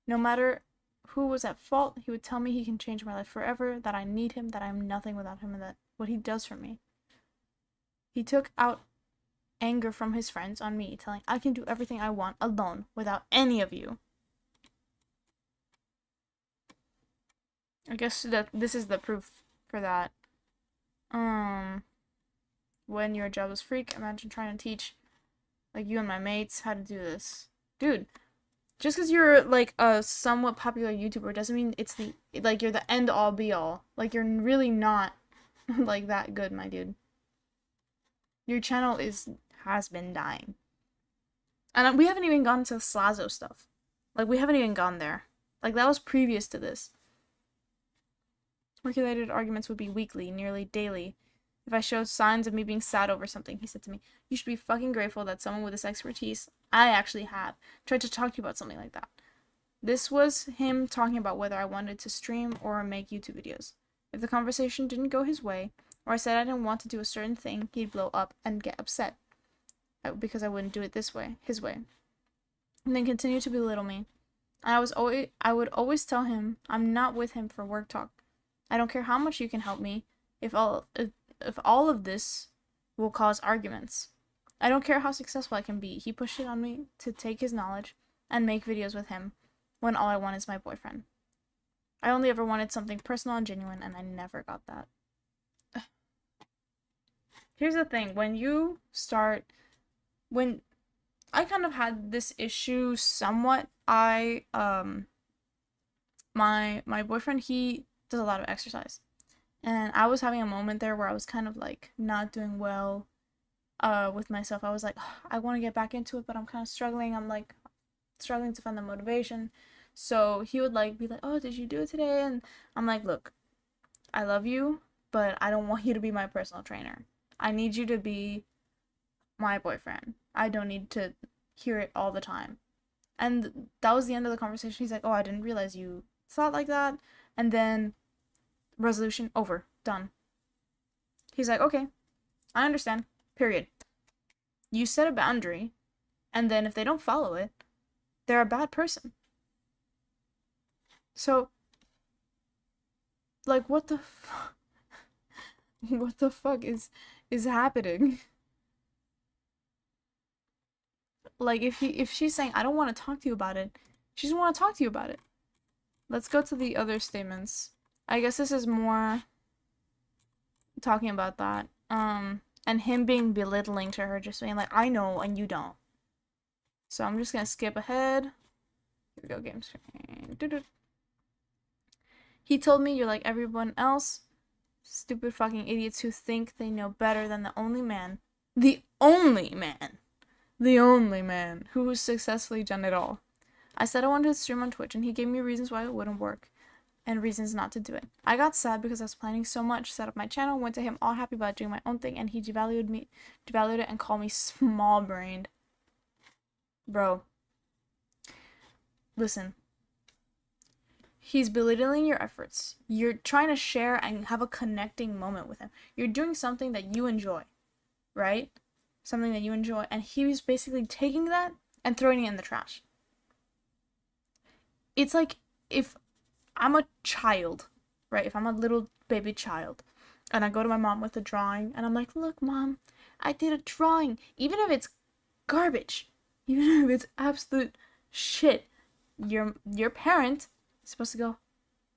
No matter who was at fault, he would tell me he can change my life forever, that I need him, that I'm nothing without him, and that what he does for me. He took out anger from his friends on me, telling I can do everything I want alone without any of you. I guess that this is the proof for that. When you're a jobless freak, imagine trying to teach, you and my mates, how to do this. Dude, just because you're, a somewhat popular YouTuber doesn't mean it's you're the end-all be-all. You're really not, that good, my dude. Your channel has been dying. And we haven't even gone to Slazo stuff. We haven't even gone there. That was previous to this. Work-related arguments would be weekly, nearly daily. If I showed signs of me being sad over something, he said to me, you should be fucking grateful that someone with this expertise I actually have tried to talk to you about something like that. This was him talking about whether I wanted to stream or make YouTube videos. If the conversation didn't go his way, or I said I didn't want to do a certain thing, he'd blow up and get upset because I wouldn't do it his way, and then continue to belittle me. And I would always tell him I'm not with him for work talk. I don't care how much you can help me if all of this will cause arguments. I don't care how successful I can be. He pushed it on me to take his knowledge and make videos with him when all I want is my boyfriend. I only ever wanted something personal and genuine, and I never got that. Here's the thing. When I kind of had this issue somewhat, my boyfriend, he does a lot of exercise. And I was having a moment there where I was kind of not doing well with myself. I was like, I want to get back into it, but I'm kind of struggling. I'm struggling to find the motivation. So he would be like, oh, did you do it today? And I'm like, look, I love you, but I don't want you to be my personal trainer. I need you to be my boyfriend. I don't need to hear it all the time. And that was the end of the conversation. He's like, oh, I didn't realize you thought like that. And then resolution over, done. He's like, okay, I understand, period. You set a boundary, and then if they don't follow it, they're a bad person. So, what the what the fuck is happening? If she's saying I don't want to talk to you about it, she doesn't want to talk to you about it. Let's go to the other statements. I guess this is more talking about that. And him being belittling to her, just saying I know and you don't. So I'm just gonna skip ahead. Here we go, game screen. He told me you're like everyone else. Stupid fucking idiots who think they know better than the only man who has successfully done it all. I said I wanted to stream on Twitch, and he gave me reasons why it wouldn't work and reasons not to do it. I got sad because I was planning so much, set up my channel, went to him all happy about doing my own thing, and he devalued it and called me small-brained. Bro. Listen. He's belittling your efforts. You're trying to share and have a connecting moment with him. You're doing something that you enjoy. right? Something that you enjoy. And he was basically taking that and throwing it in the trash. It's like if I'm a child, right? If I'm a little baby child and I go to my mom with a drawing and I'm like, look, mom, I did a drawing. Even if it's garbage, even if it's absolute shit, your parent is supposed to go,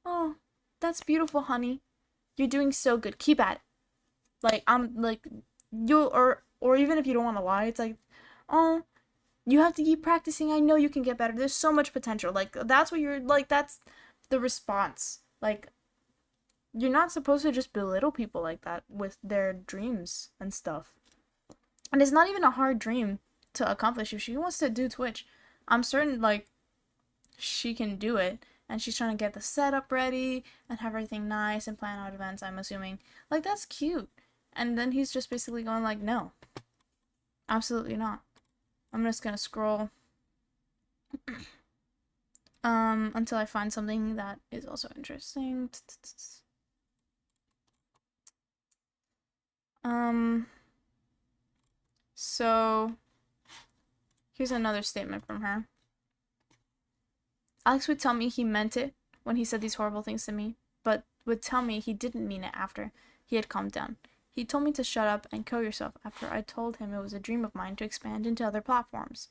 oh, that's beautiful, honey. You're doing so good. Keep at it. Like, I'm like, you, or even if you don't want to lie, it's like, oh, you have to keep practicing. I know you can get better. There's so much potential. Like, that's what you're, like, that's the response. Like, you're not supposed to just belittle people like that with their dreams and stuff. And it's not even a hard dream to accomplish. If she wants to do Twitch, I'm certain, like, she can do it. And she's trying to get the setup ready and have everything nice and plan out events, I'm assuming. Like, that's cute. And then he's just basically going like, no. Absolutely not. I'm just gonna scroll until I find something that is also interesting. So here's another statement from her. Alex would tell me he meant it when he said these horrible things to me, but would tell me he didn't mean it after he had calmed down. He told me to shut up and kill yourself after I told him it was a dream of mine to expand into other platforms.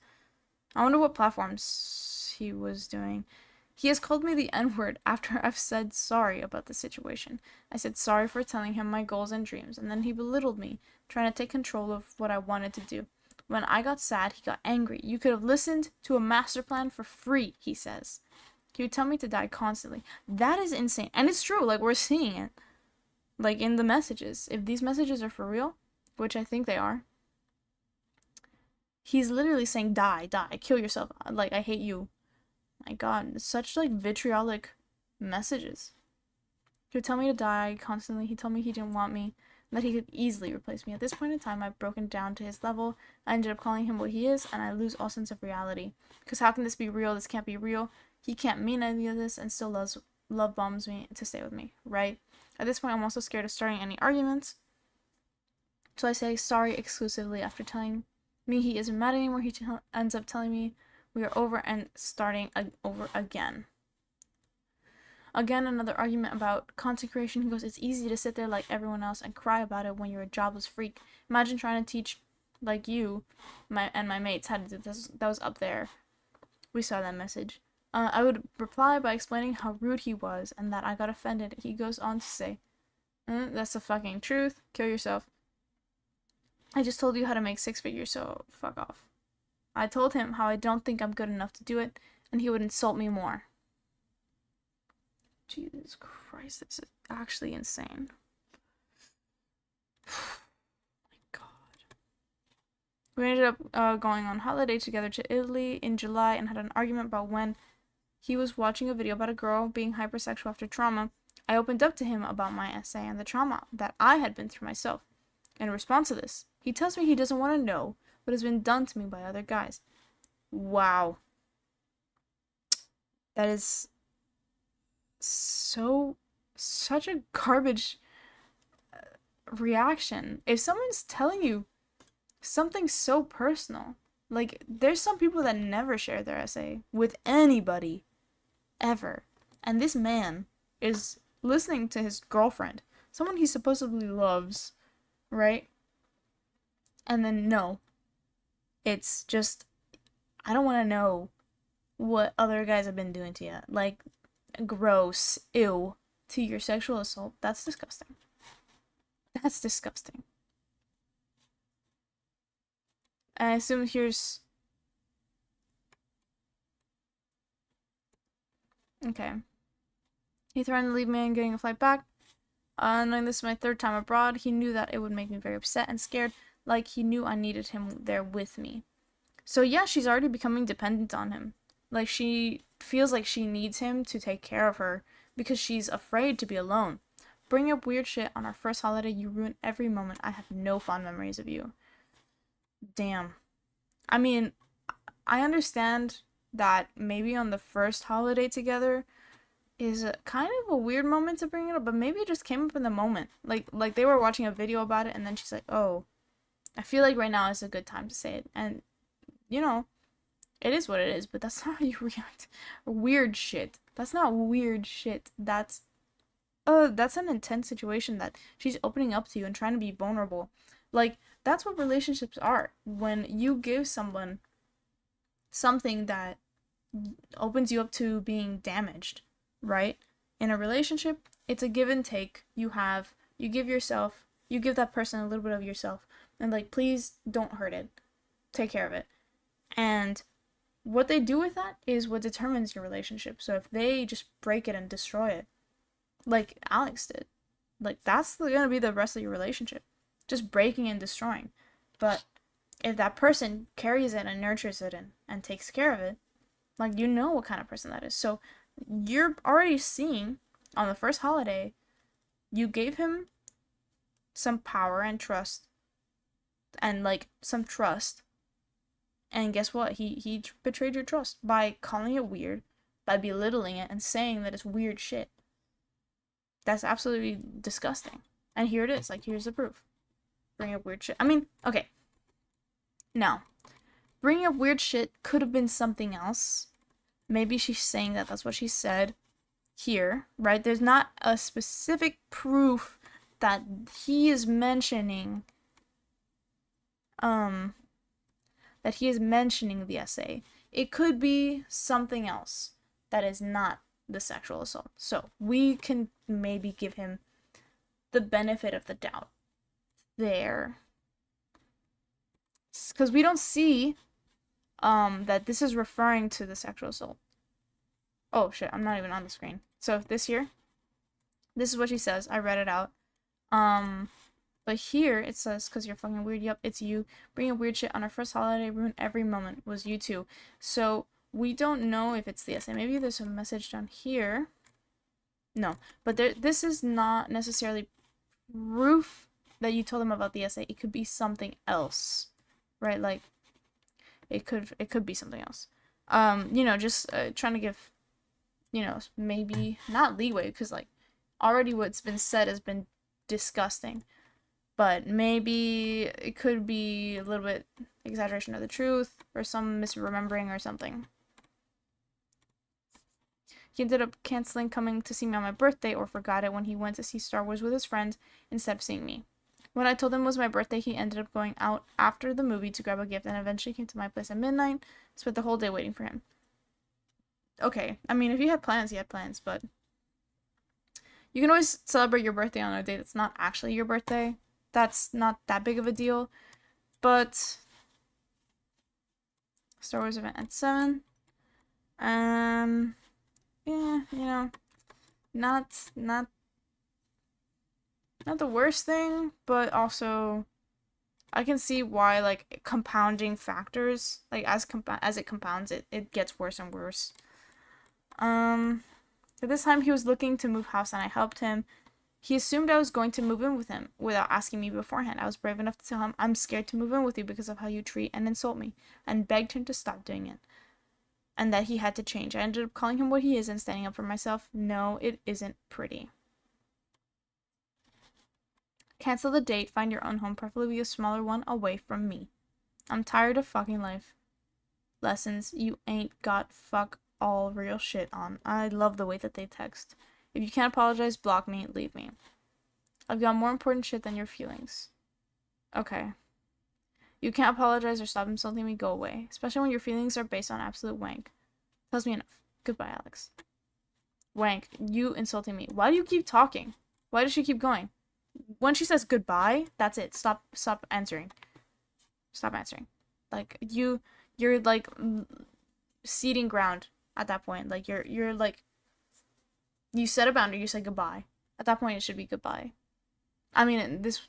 I wonder what platforms he was doing. He has called me the N-word after I've said sorry about the situation. I said sorry for telling him my goals and dreams, and then he belittled me, trying to take control of what I wanted to do. When I got sad, he got angry. You could have listened to a master plan for free, he says. He would tell me to die constantly. That is insane. And it's true, like, we're seeing it. Like, in the messages. If these messages are for real, which I think they are, he's literally saying, die, kill yourself. Like, I hate you. My god, it's such, like, vitriolic messages. He would tell me to die constantly. He told me he didn't want me, that he could easily replace me. At this point in time, I've broken down to his level. I ended up calling him what he is, and I lose all sense of reality. Because how can this be real? This can't be real. He can't mean any of this and still love bombs me to stay with me, right? At this point, I'm also scared of starting any arguments. So I say sorry exclusively after telling me he isn't mad anymore. He ends up telling me we are over and starting over again. Again, another argument about content creation. He goes, it's easy to sit there like everyone else and cry about it when you're a jobless freak. Imagine trying to teach, like you and my mates, how to do this. That was up there. We saw that message. I would reply by explaining how rude he was and that I got offended. He goes on to say, that's the fucking truth. Kill yourself. I just told you how to make 6 figures, so fuck off. I told him how I don't think I'm good enough to do it, and he would insult me more. Jesus Christ, this is actually insane. My god. We ended up going on holiday together to Italy in July and had an argument about when he was watching a video about a girl being hypersexual after trauma. I opened up to him about my essay and the trauma that I had been through myself. In response to this, he tells me he doesn't want to know what has been done to me by other guys. Wow. That is such a garbage reaction. If someone's telling you something so personal, like, there's some people that never share their essay with anybody ever, and this man is listening to his girlfriend, someone he supposedly loves, right? And then no, it's just, I don't want to know what other guys have been doing to you. Like, gross, ew, to your sexual assault. That's disgusting. That's disgusting. And I assume here's... Okay. He threatened to leave me and getting a flight back. Knowing this is my 3rd time abroad, he knew that it would make me very upset and scared, like he knew I needed him there with me. So yeah, she's already becoming dependent on him. Like, she feels like she needs him to take care of her because she's afraid to be alone. Bring up weird shit on our first holiday, you ruin every moment. I have no fond memories of you. Damn. I mean, I understand that maybe on the first holiday together is kind of a weird moment to bring it up, but maybe it just came up in the moment. Like they were watching a video about it, and then she's like, oh, I feel like right now is a good time to say it. And, you know, it is what it is, but that's not how you react. Weird shit. That's not weird shit. That's an intense situation that she's opening up to you and trying to be vulnerable. Like, that's what relationships are. When you give someone something that opens you up to being damaged, right? In a relationship, it's a give and take. You give that person a little bit of yourself, and like, please don't hurt it. Take care of it. And what they do with that is what determines your relationship. So if they just break it and destroy it, like Alex did, like, that's gonna be the rest of your relationship, just breaking and destroying. But if that person carries it and nurtures it and takes care of it, like, you know what kind of person that is. So you're already seeing on the first holiday, you gave him some power and trust, and like some trust, and guess what? He betrayed your trust by calling it weird, by belittling it and saying that it's weird shit. That's absolutely disgusting. And here it is. Like, here's the proof. Bring up weird shit. I mean, okay. Now, bringing up weird shit could have been something else. Maybe she's saying that that's what she said here, right? There's not a specific proof that he is mentioning, the essay. It could be something else that is not the sexual assault. So we can maybe give him the benefit of the doubt there. Because we don't see that this is referring to the sexual assault. Oh shit, I'm not even on the screen. So this here, this is what she says. I read it out. But here it says, "Cause you're fucking weird." Yep, it's you. Bringing weird shit on our first holiday, ruin every moment. Was you too. So we don't know if it's the essay. Maybe there's a message down here. No, but this is not necessarily proof that you told them about the essay. It could be something else, right? Like, it could be something else. Just trying to give, maybe not leeway, because like already what's been said has been disgusting. But maybe it could be a little bit exaggeration of the truth or some misremembering or something. He ended up canceling coming to see me on my birthday, or forgot it when he went to see Star Wars with his friends instead of seeing me. When I told him it was my birthday, he ended up going out after the movie to grab a gift and eventually came to my place at midnight. Spent the whole day waiting for him. Okay, I mean, if he had plans, he had plans, but you can always celebrate your birthday on a day that's not actually your birthday. That's not that big of a deal. But Star Wars event at 7. Yeah, not the worst thing, but also I can see why, like, compounding factors, like, as it compounds, it gets worse and worse. At this time he was looking to move house and I helped him. He assumed I was going to move in with him without asking me beforehand. I was brave enough to tell him I'm scared to move in with you because of how you treat and insult me, and begged him to stop doing it, and that he had to change. I ended up calling him what he is and standing up for myself. No, it isn't pretty. Cancel the date, find your own home, preferably a smaller one away from me. I'm tired of fucking life lessons you ain't got fuck all real shit on. I love the way that they text. If you can't apologize, block me, leave me. I've got more important shit than your feelings. Okay. You can't apologize or stop insulting me, go away. Especially when your feelings are based on absolute wank. Tells me enough. Goodbye, Alex. Wank, you insulting me. Why do you keep talking? Why does she keep going? When she says goodbye, that's it. Stop answering. Stop answering. Like, you're like ceding ground at that point. Like, you're like, you set a boundary, you say goodbye. At that point, it should be goodbye. I mean, this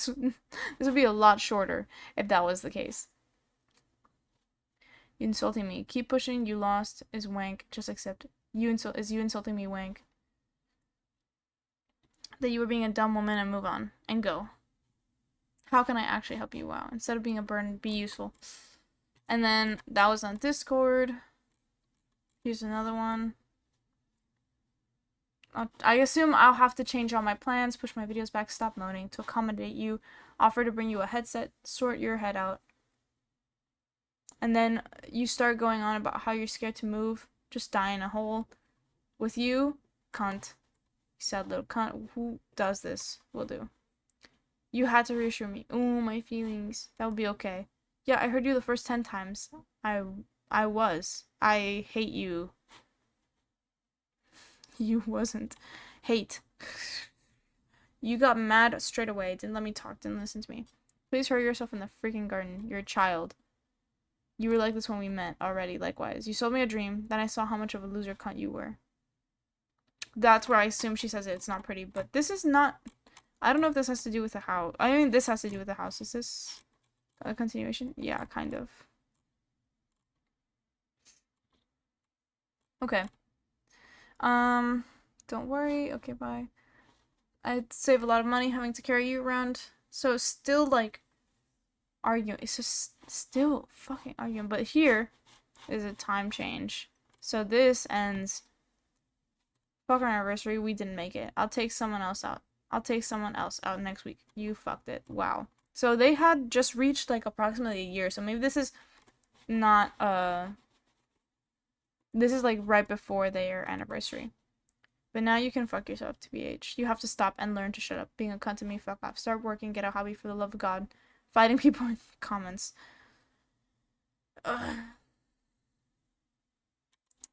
would be a lot shorter if that was the case. You insulting me. Keep pushing, you lost, is wank. Just accept it. You insulting me, wank. That you were being a dumb woman and move on. And go. How can I actually help you? Wow. Instead of being a burden, be useful. And then that was on Discord. Here's another one. I assume I'll have to change all my plans, push my videos back, stop moaning to accommodate you, offer to bring you a headset, sort your head out. And then you start going on about how you're scared to move, just die in a hole. With you, cunt. Sad little cunt. Who does this? Will do. You had to reassure me. Ooh, my feelings. That would be okay. Yeah, I heard you the first 10 times. I was. I hate you. You wasn't. Hate. You got mad straight away. Didn't let me talk. Didn't listen to me. Please hurry yourself in the freaking garden. You're a child. You were like this when we met already, likewise. You sold me a dream. Then I saw how much of a loser cunt you were. That's where I assume she says it. It's not pretty. But this is not... I don't know if this has to do with the house. I mean, this has to do with the house. Is this a continuation? Yeah, kind of. Okay. Don't worry. Okay, bye. I'd save a lot of money having to carry you around. So still, like, arguing. It's just still fucking arguing. But here is a time change. So this ends. Fuck our anniversary. We didn't make it. I'll take someone else out. I'll take someone else out next week. You fucked it. Wow. So they had just reached, like, approximately a year. So maybe this is not, this is, like, right before their anniversary. But now you can fuck yourself, TBH. You have to stop and learn to shut up. Being a cunt to me, fuck off. Start working, get a hobby for the love of God. Fighting people in comments. Ugh.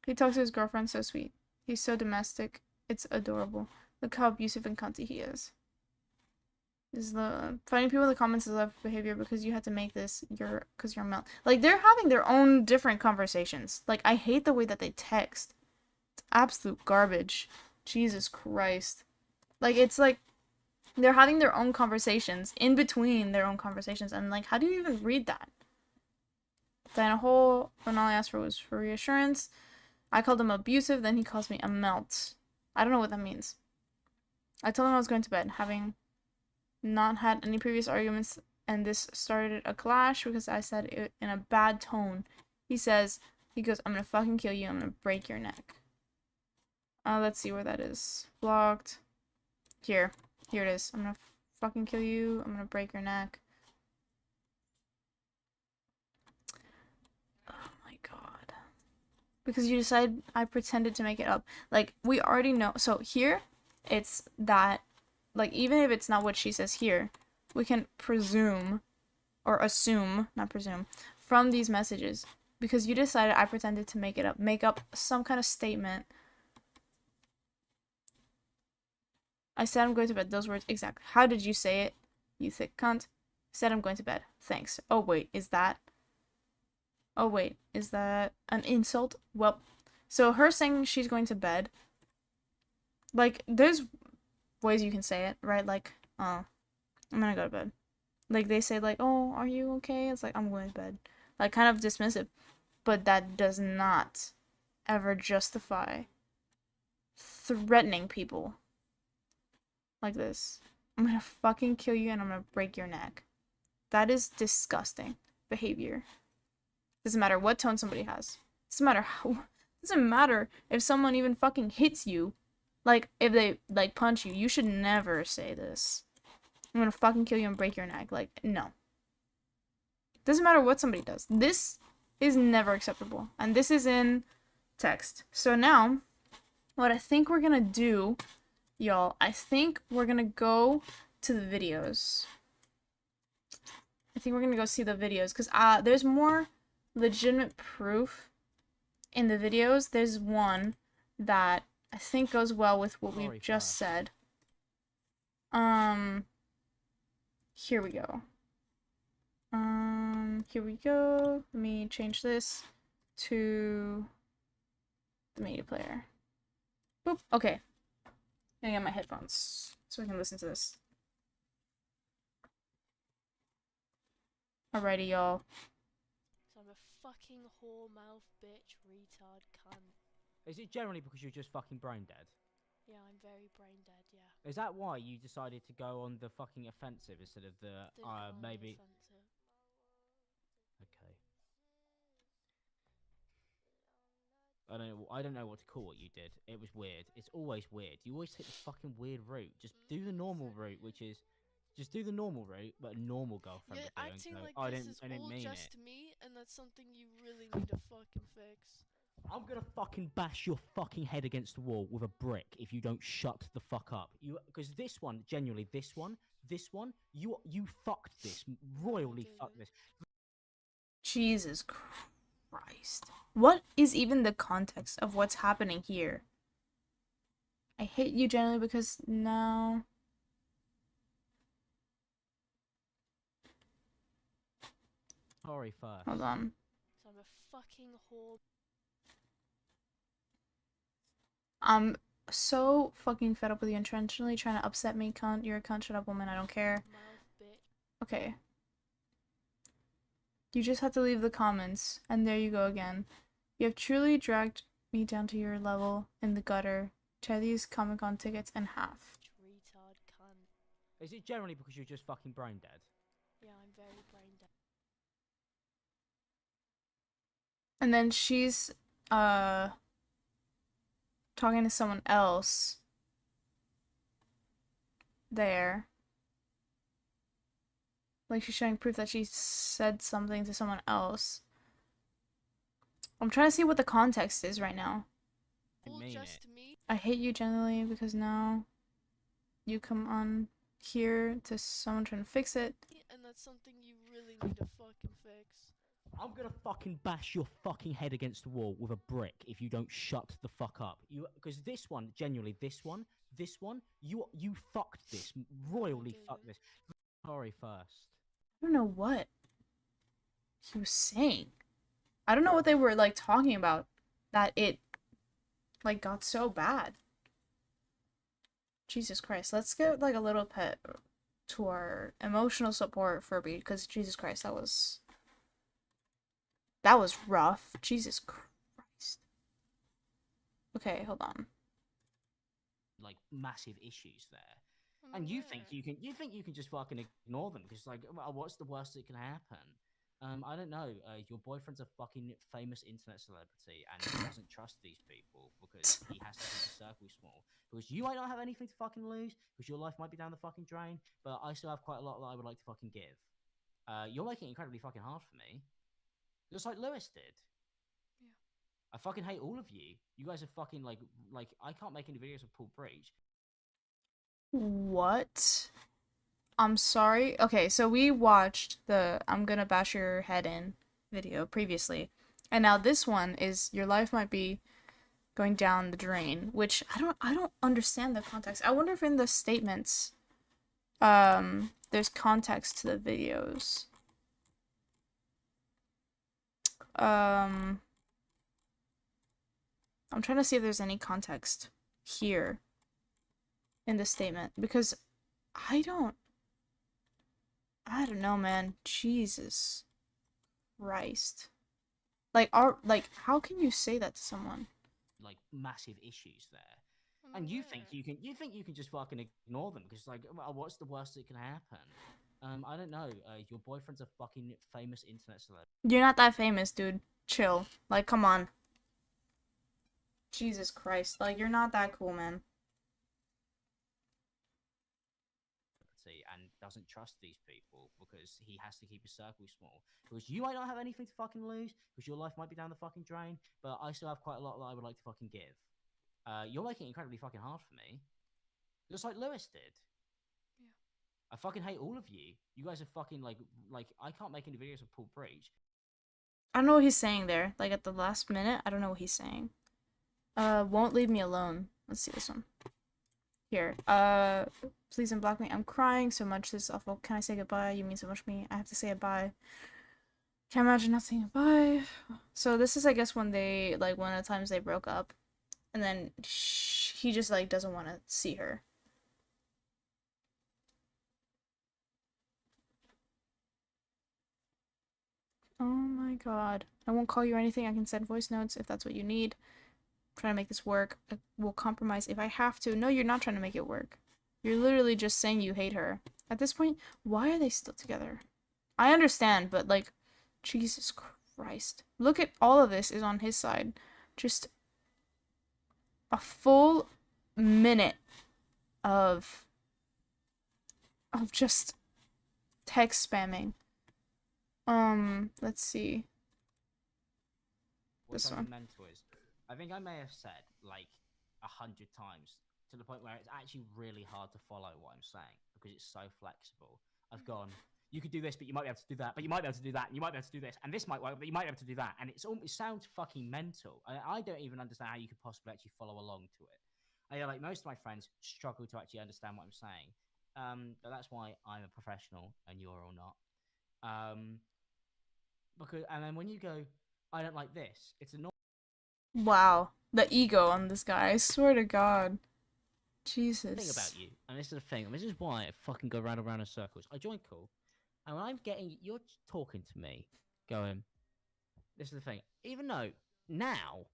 He talks to his girlfriend so sweet. He's so domestic. It's adorable. Look how abusive and cunty he is. This is the fighting people in the comments is love behavior because you had to make this because you're melt. Like, they're having their own different conversations. Like, I hate the way that they text. It's absolute garbage. Jesus Christ. Like, it's like they're having their own conversations in between their own conversations, and like, how do you even read that? Then a whole when all I asked for was for reassurance. I called him abusive, then he calls me a melt. I don't know what that means. I told him I was going to bed, having not had any previous arguments, and this started a clash because I said it in a bad tone. He goes, I'm gonna fucking kill you, I'm gonna break your neck. Let's see where that is. Blocked. Here it is. I'm gonna fucking kill you, I'm gonna break your neck. Oh my god. Because you decide I pretended to make it up. Like, we already know. So here, it's that, like, even if it's not what she says here, we can presume, or assume, not presume, from these messages. Because you decided I pretended to make it up. Make up some kind of statement. I said I'm going to bed. Those words, exactly. How did you say it, you thick cunt? Said I'm going to bed. Thanks. Oh, wait, is that... Oh, wait, is that an insult? Well, so her saying she's going to bed, like, there's ways you can say it, right? Like, oh, I'm gonna go to bed. Like, they say, like, oh, are you okay? It's like, I'm going to bed. Like, kind of dismissive. But that does not ever justify threatening people like this. I'm gonna fucking kill you and I'm gonna break your neck. That is disgusting behavior. Doesn't matter what tone somebody has. Doesn't matter if someone even fucking hits you. Like, if they, like, punch you. You should never say this. I'm gonna fucking kill you and break your neck. Like, no. Doesn't matter what somebody does. This is never acceptable. And this is in text. So now, what I think we're gonna do, y'all, I think we're gonna go to the videos. I think we're gonna go see the videos. Because there's more legitimate proof in the videos. There's one that I think goes well with what we've just said. Here we go. Here we go. Let me change this to the media player. Boop. Okay. I'm gonna get my headphones so I can listen to this. Alrighty, y'all. So I'm a fucking whore mouth bitch retard cunt. Is it generally because you're just fucking brain dead? Yeah, I'm very brain dead, yeah. Is that why you decided to go on the fucking offensive instead of the maybe? Offensive. Okay. I don't know what to call what you did. It was weird. It's always weird. You always take the fucking weird route. Just do the normal route, which is just do the normal route, but a normal girlfriend You're would do, and acting go, like I this didn't is I didn't all mean it. just me, and that's something you really need to fucking fix. I'm gonna fucking bash your fucking head against the wall with a brick if you don't shut the fuck up. You because this one, genuinely, this one, you fucked this royally fucked this. Jesus Christ. What is even the context of what's happening here? I hate you generally because no. Sorry first. Hold on. So I'm a fucking whore. I'm so fucking fed up with you intentionally trying to upset me, cunt. You're a cunt, shut up, woman. I don't care. Mouth bitch. Okay. You just have to leave the comments, and there you go again. You have truly dragged me down to your level in the gutter. Tear these Comic-Con tickets in half. Retard cunt. Is it generally because you're just fucking brain dead? Yeah, I'm very brain dead. And then she's, talking to someone else there. Like, she's showing proof that she said something to someone else. I'm trying to see what the context is right now. All mean just it. me. I hate you generally because now you come on here to someone trying to fix it. And that's something you really need to fucking fix. I'm gonna fucking bash your fucking head against the wall with a brick if you don't shut the fuck up. You because this one, genuinely, this one, you fucked this royally fucked this. Sorry first. I don't know what he was saying. I don't know what they were like talking about that it like got so bad. Jesus Christ. Let's get like a little pet to our emotional support for Beat because Jesus Christ, that was rough. Jesus Christ. Okay, hold on. Like massive issues there. I'm And you aware. think you can just fucking ignore them because like what's the worst that can happen? I don't know. Your boyfriend's a fucking famous internet celebrity and he doesn't trust these people because he has to keep his circle small. Because you might not have anything to fucking lose because your life might be down the fucking drain, but I still have quite a lot that I would like to fucking give. You're making it incredibly fucking hard for me, just like Lewis did. Yeah. I fucking hate all of you. You guys are fucking like I can't make any videos of Paul Breach. What? I'm sorry. Okay, so we watched the I'm gonna bash your head in video previously. And now this one is your life might be going down the drain, which I don't understand the context. I wonder if in the statements there's context to the videos. I'm trying to see if there's any context here in the statement because I don't know, man. Jesus Christ. Like how can you say that to someone? Like massive issues there. I'm And aware. you think you can just fucking ignore them because like what's the worst that can happen? I don't know. Your boyfriend's a fucking famous internet celebrity. You're not that famous, dude. Chill. Like, come on. Jesus Christ. Like, you're not that cool, man. And doesn't trust these people because he has to keep his circle small. Because you might not have anything to fucking lose because your life might be down the fucking drain, but I still have quite a lot that I would like to fucking give. You're making it incredibly fucking hard for me, just like Lewis did. Yeah. I fucking hate all of you. You guys are fucking like I can't make any videos of Paul Breach. I don't know what he's saying there. Like, at the last minute, I don't know what he's saying. Won't leave me alone. Let's see this one. Here. Please unblock me. I'm crying so much. This is awful. Can I say goodbye? You mean so much to me. I have to say goodbye. Can't imagine not saying goodbye. So this is, I guess, when they, like, one of the times they broke up. And then he just, like, doesn't want to see her. Oh my god. I won't call you or anything. I can send voice notes if that's what you need. I'm trying to make this work. I will compromise if I have to. No, you're not trying to make it work. You're literally just saying you hate her. At this point, why are they still together? I understand, but like, Jesus Christ. Look at all of this is on his side. Just a full minute of just text spamming. Let's see. What's This even one. mental is, I think I may have said like 100 times to the point where it's actually really hard to follow what I'm saying because it's so flexible. I've gone, you could do this, but you might be able to do that, but you might be able to do that, and you might be able to do this, and this might work, but you might be able to do that, and it sounds fucking mental. I don't even understand how you could possibly actually follow along to it. Like most of my friends struggle to actually understand what I'm saying, but that's why I'm a professional and you're all not. Um, because and then when you go, I don't like this, it's annoying. Wow. The ego on this guy. I swear to God. Thing Jesus. about you, and this is the thing, and this is why I fucking go round and round in circles. I join call, and when I'm getting, you're talking to me, going, this is the thing. Even though now,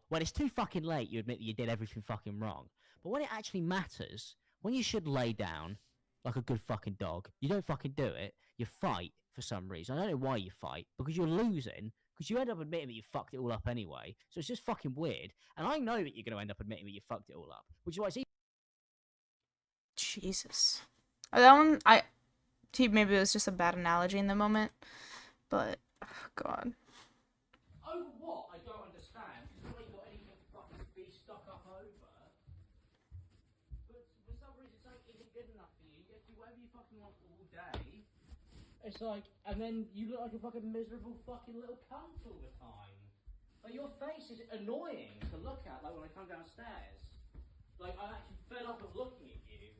when it's too fucking late, you admit that you did everything fucking wrong. But when it actually matters, when you should lay down like a good fucking dog, you don't fucking do it. You fight for some reason. I don't know why you fight, because you're losing, because you end up admitting that you fucked it all up anyway. So it's just fucking weird. And I know that you're going to end up admitting that you fucked it all up, which is why it's Jesus. That one, maybe it was just a bad analogy in the moment, but, oh God. over what? I don't understand. It's not like you've got anything to fucking be stuck up over. But for some reason, something isn't good enough for you. You get to do whatever you fucking want all day. It's like, and then you look like a fucking miserable fucking little cunt all the time. Like, your face is annoying to look at, like, when I come downstairs. Like, I'm actually fed up of looking at you,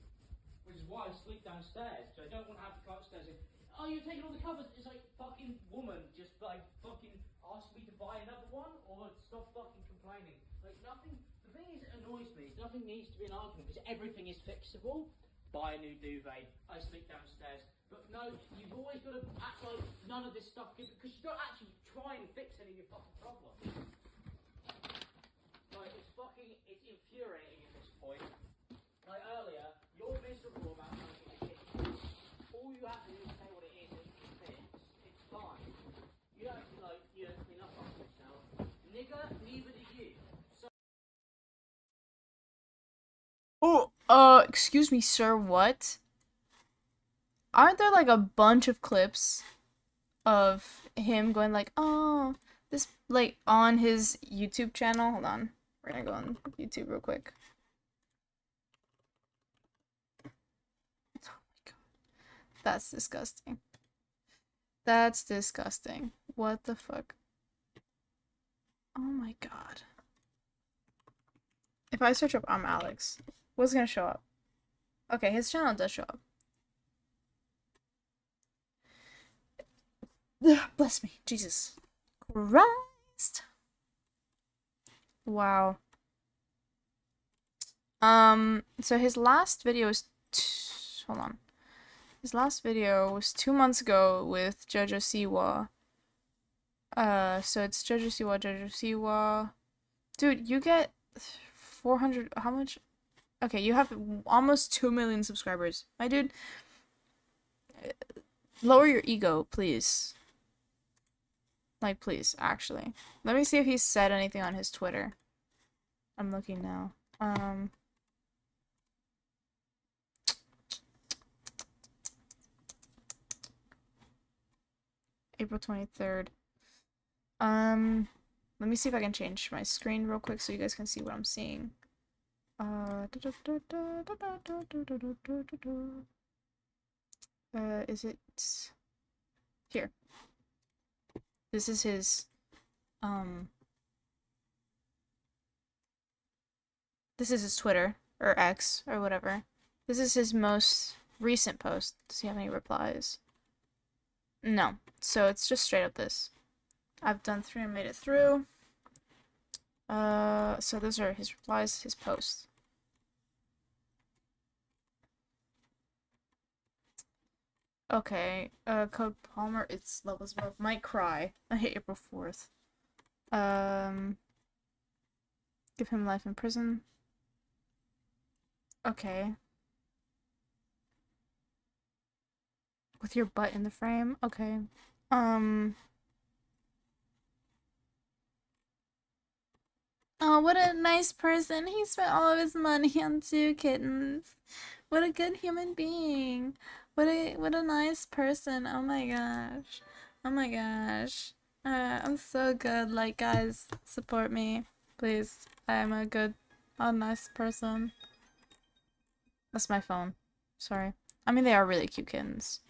which is why I sleep downstairs, because I don't want to have to go upstairs and, oh, you're taking all the covers. It's like, fucking woman, just, like, fucking ask me to buy another one, or stop fucking complaining. Like, nothing, the thing is, it annoys me, is nothing needs to be an argument, because everything is fixable. Buy a new duvet, I sleep downstairs. But no, you've always got to act like none of this stuff, because you don't actually try and fix any of your fucking problems. Like, it's infuriating at this point. Like earlier, you're miserable about something in the kitchen. All you have to do is say what it is and it fits. It's fine. You don't clean up after yourself. Nigga, neither do you. So Oh, excuse me, sir, what? Aren't there like a bunch of clips of him going like, oh, this, like, on his YouTube channel? Hold on. We're gonna go on YouTube real quick. Oh my God. That's disgusting. That's disgusting. What the fuck? Oh my God. If I search up ImAllexx, what's gonna show up? Okay, his channel does show up. Ugh, bless me. Jesus Christ. Wow. So his last video was hold on. His last video was 2 months ago with Jojo Siwa. So it's Jojo Siwa, Jojo Siwa. Dude, you get 400. How much? Okay, you have almost 2 million subscribers. My dude, lower your ego, please. Like, please, actually. Let me see if he's said anything on his Twitter. I'm looking now. April 23rd. Let me see if I can change my screen real quick so you guys can see what I'm seeing. Is it here? This is his, this is his Twitter, or X, or whatever. This is his most recent post. Does he have any replies? No. So it's just straight up this. I've done 3 and made it through. So those are his replies, his posts. Okay, Code Palmer, it's levels above. Might cry. I hate April 4th. Give him life in prison. Okay. With your butt in the frame? Okay. Oh, what a nice person. He spent all of his money on 2 kittens. What a good human being. What a nice person. Oh my gosh. Oh my gosh. I'm so good. Like, guys, support me. Please. I am a nice person. That's my phone. Sorry. I mean, they are really cute kittens.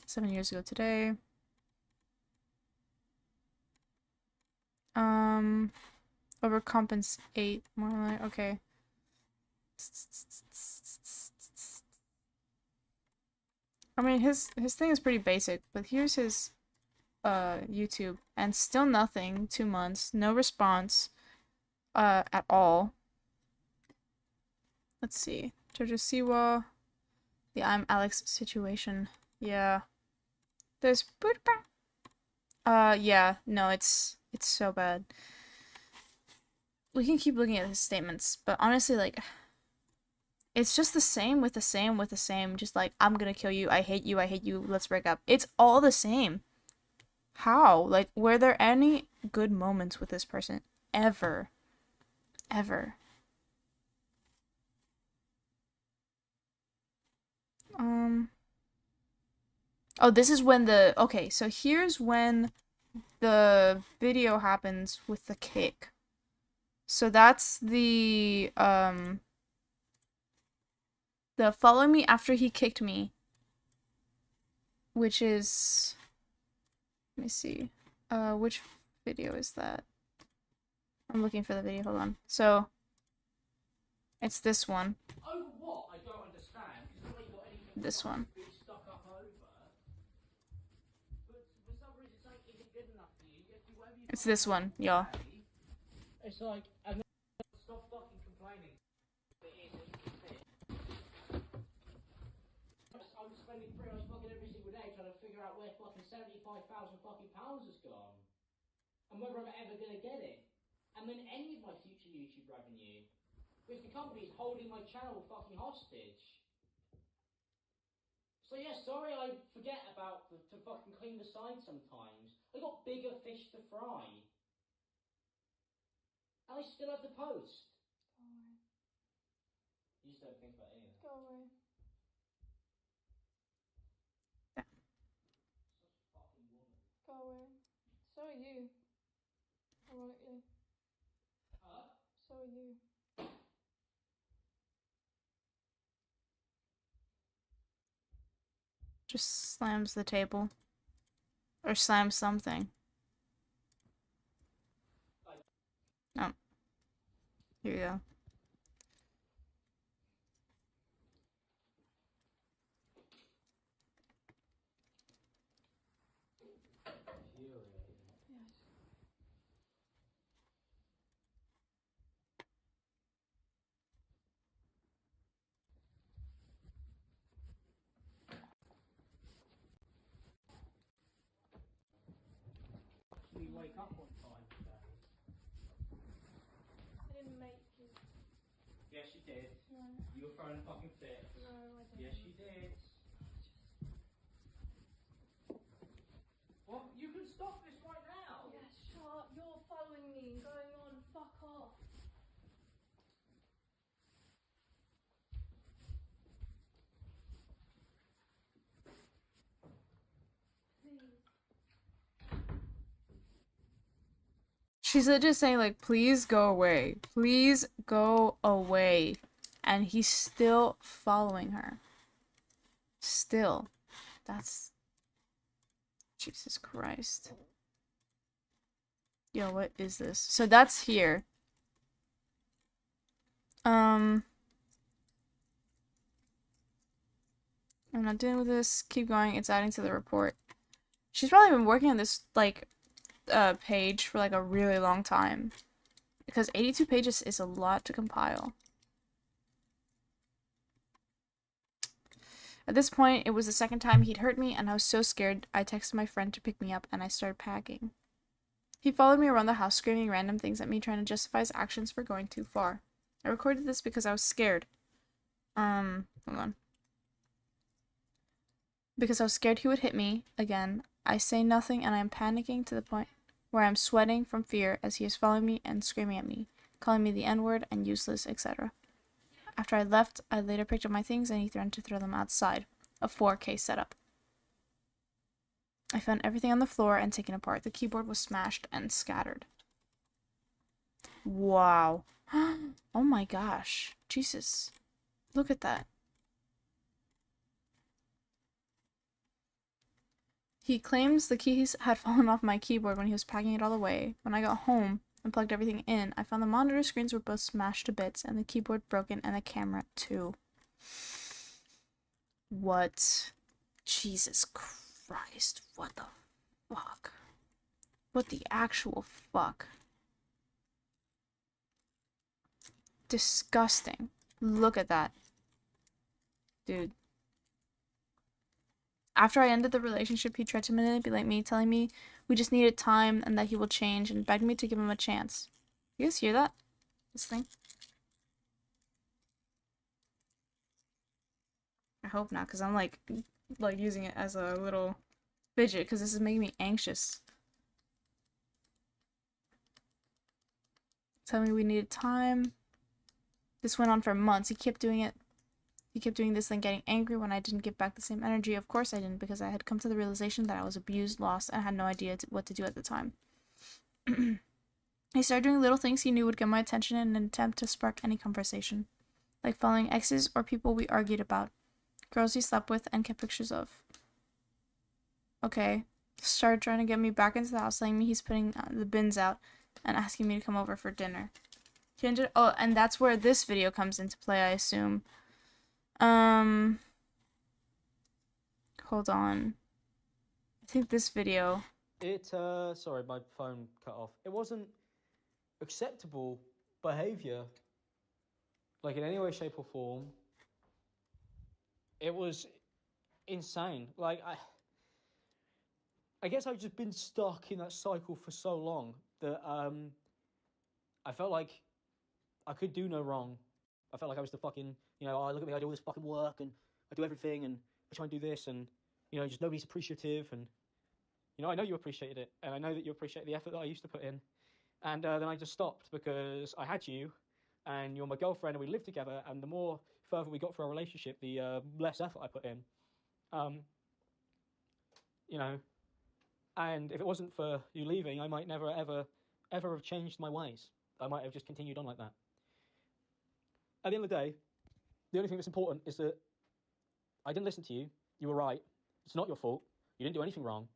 7 years ago today. Overcompensate. More like, okay. I mean, his thing is pretty basic, but here's his YouTube, and still nothing. 2 months, no response at all. Let's see. Jojo Siwa, the ImAllexx situation. Yeah. There's yeah, no, it's so bad. We can keep looking at his statements, but honestly, like, it's just the same with the same with the same. Just like, I'm gonna kill you, I hate you, let's break up. It's all the same. How? Like, were there any good moments with this person? Ever. Ever. Oh, this is when the... Okay, so here's when the video happens with the kick. So that's the follow me after he kicked me, which is... Let me see. Which video is that? I'm looking for the video, hold on. So, it's this one. Over what? I don't understand. It's not like you've got anything This one. being stuck up over. But for some reason, something isn't good enough for you. You have to do whatever you It's this one, y'all. It's like, and then stop fucking complaining. I'm spending 3 hours fucking every single day trying to figure out where fucking 75,000 fucking pounds has gone. And whether I'm ever gonna get it. And then any of my future YouTube revenue. Because the company's holding my channel fucking hostage. So yeah, sorry I forget about to fucking clean the side sometimes. I got bigger fish to fry. And I still have to post. Go away. You just don't think about any of that. Go away. Such a fucking woman. Go away. So are you. Ironically. So are you. Just slams the table. Or slams something. Oh. Here you go. Yes. We wake up on time today. I didn't make you. Yes, you did. No. You were throwing a fucking fit. No, I didn't. Yes, you did. Well, you can stop this right now. Yes, shut up. You're following me and going on. Fuck off. Please. She's just saying, like, please go away. Please go away. And he's still following her. Still. That's... Jesus Christ. Yo, what is this? So that's here. I'm not dealing with this. Keep going. It's adding to the report. She's probably been working on this, like, page for, like, a really long time. Because 82 pages is a lot to compile. At this point, it was the second time he'd hurt me, and I was so scared, I texted my friend to pick me up, and I started packing. He followed me around the house, screaming random things at me, trying to justify his actions for going too far. I recorded this because I was scared. Hold on. Because I was scared he would hit me again. I say nothing and I am panicking to the point where I'm sweating from fear as he is following me and screaming at me, calling me the N-word and useless, etc. After I left, I later picked up my things and he threatened to throw them outside. A 4K setup. I found everything on the floor and taken apart. The keyboard was smashed and scattered. Wow. Oh my gosh. Jesus. Look at that. He claims the keys had fallen off my keyboard when he was packing it all away. When I got home and plugged everything in, I found the monitor screens were both smashed to bits and the keyboard broken and the camera too. What? Jesus Christ. What the fuck? What the actual fuck? Disgusting. Look at that. Dude. After I ended the relationship, he tried to manipulate me, telling me we just needed time and that he will change, and begged me to give him a chance. You guys hear that? This thing? I hope not, because I'm like using it as a little fidget, because this is making me anxious. Telling me we needed time. This went on for months. He kept doing it. He kept doing this, then getting angry when I didn't give back the same energy. Of course I didn't, because I had come to the realization that I was abused, lost, and had no idea what to do at the time. He started doing little things he knew would get my attention in an attempt to spark any conversation, like following exes or people we argued about, girls he slept with and kept pictures of. Okay. Started trying to get me back into the house, telling me he's putting the bins out and asking me to come over for dinner. Oh, and that's where this video comes into play, I assume. Hold on. I think this video. Sorry, my phone cut off. It wasn't acceptable behavior, like in any way, shape, or form. It was insane. Like, I guess I've just been stuck in that cycle for so long that I felt like I could do no wrong. I felt like I was the fucking, oh, look at me, I do all this fucking work and I do everything and I try and do this and, just nobody's appreciative and, I know you appreciated it and I know that you appreciate the effort that I used to put in. And then I just stopped because I had you and you're my girlfriend and we lived together and the more further we got through our relationship, the less effort I put in. And if it wasn't for you leaving, I might never, ever, ever have changed my ways. I might have just continued on like that. At the end of the day, the only thing that's important is that I didn't listen to you. You were right. It's not your fault. You didn't do anything wrong.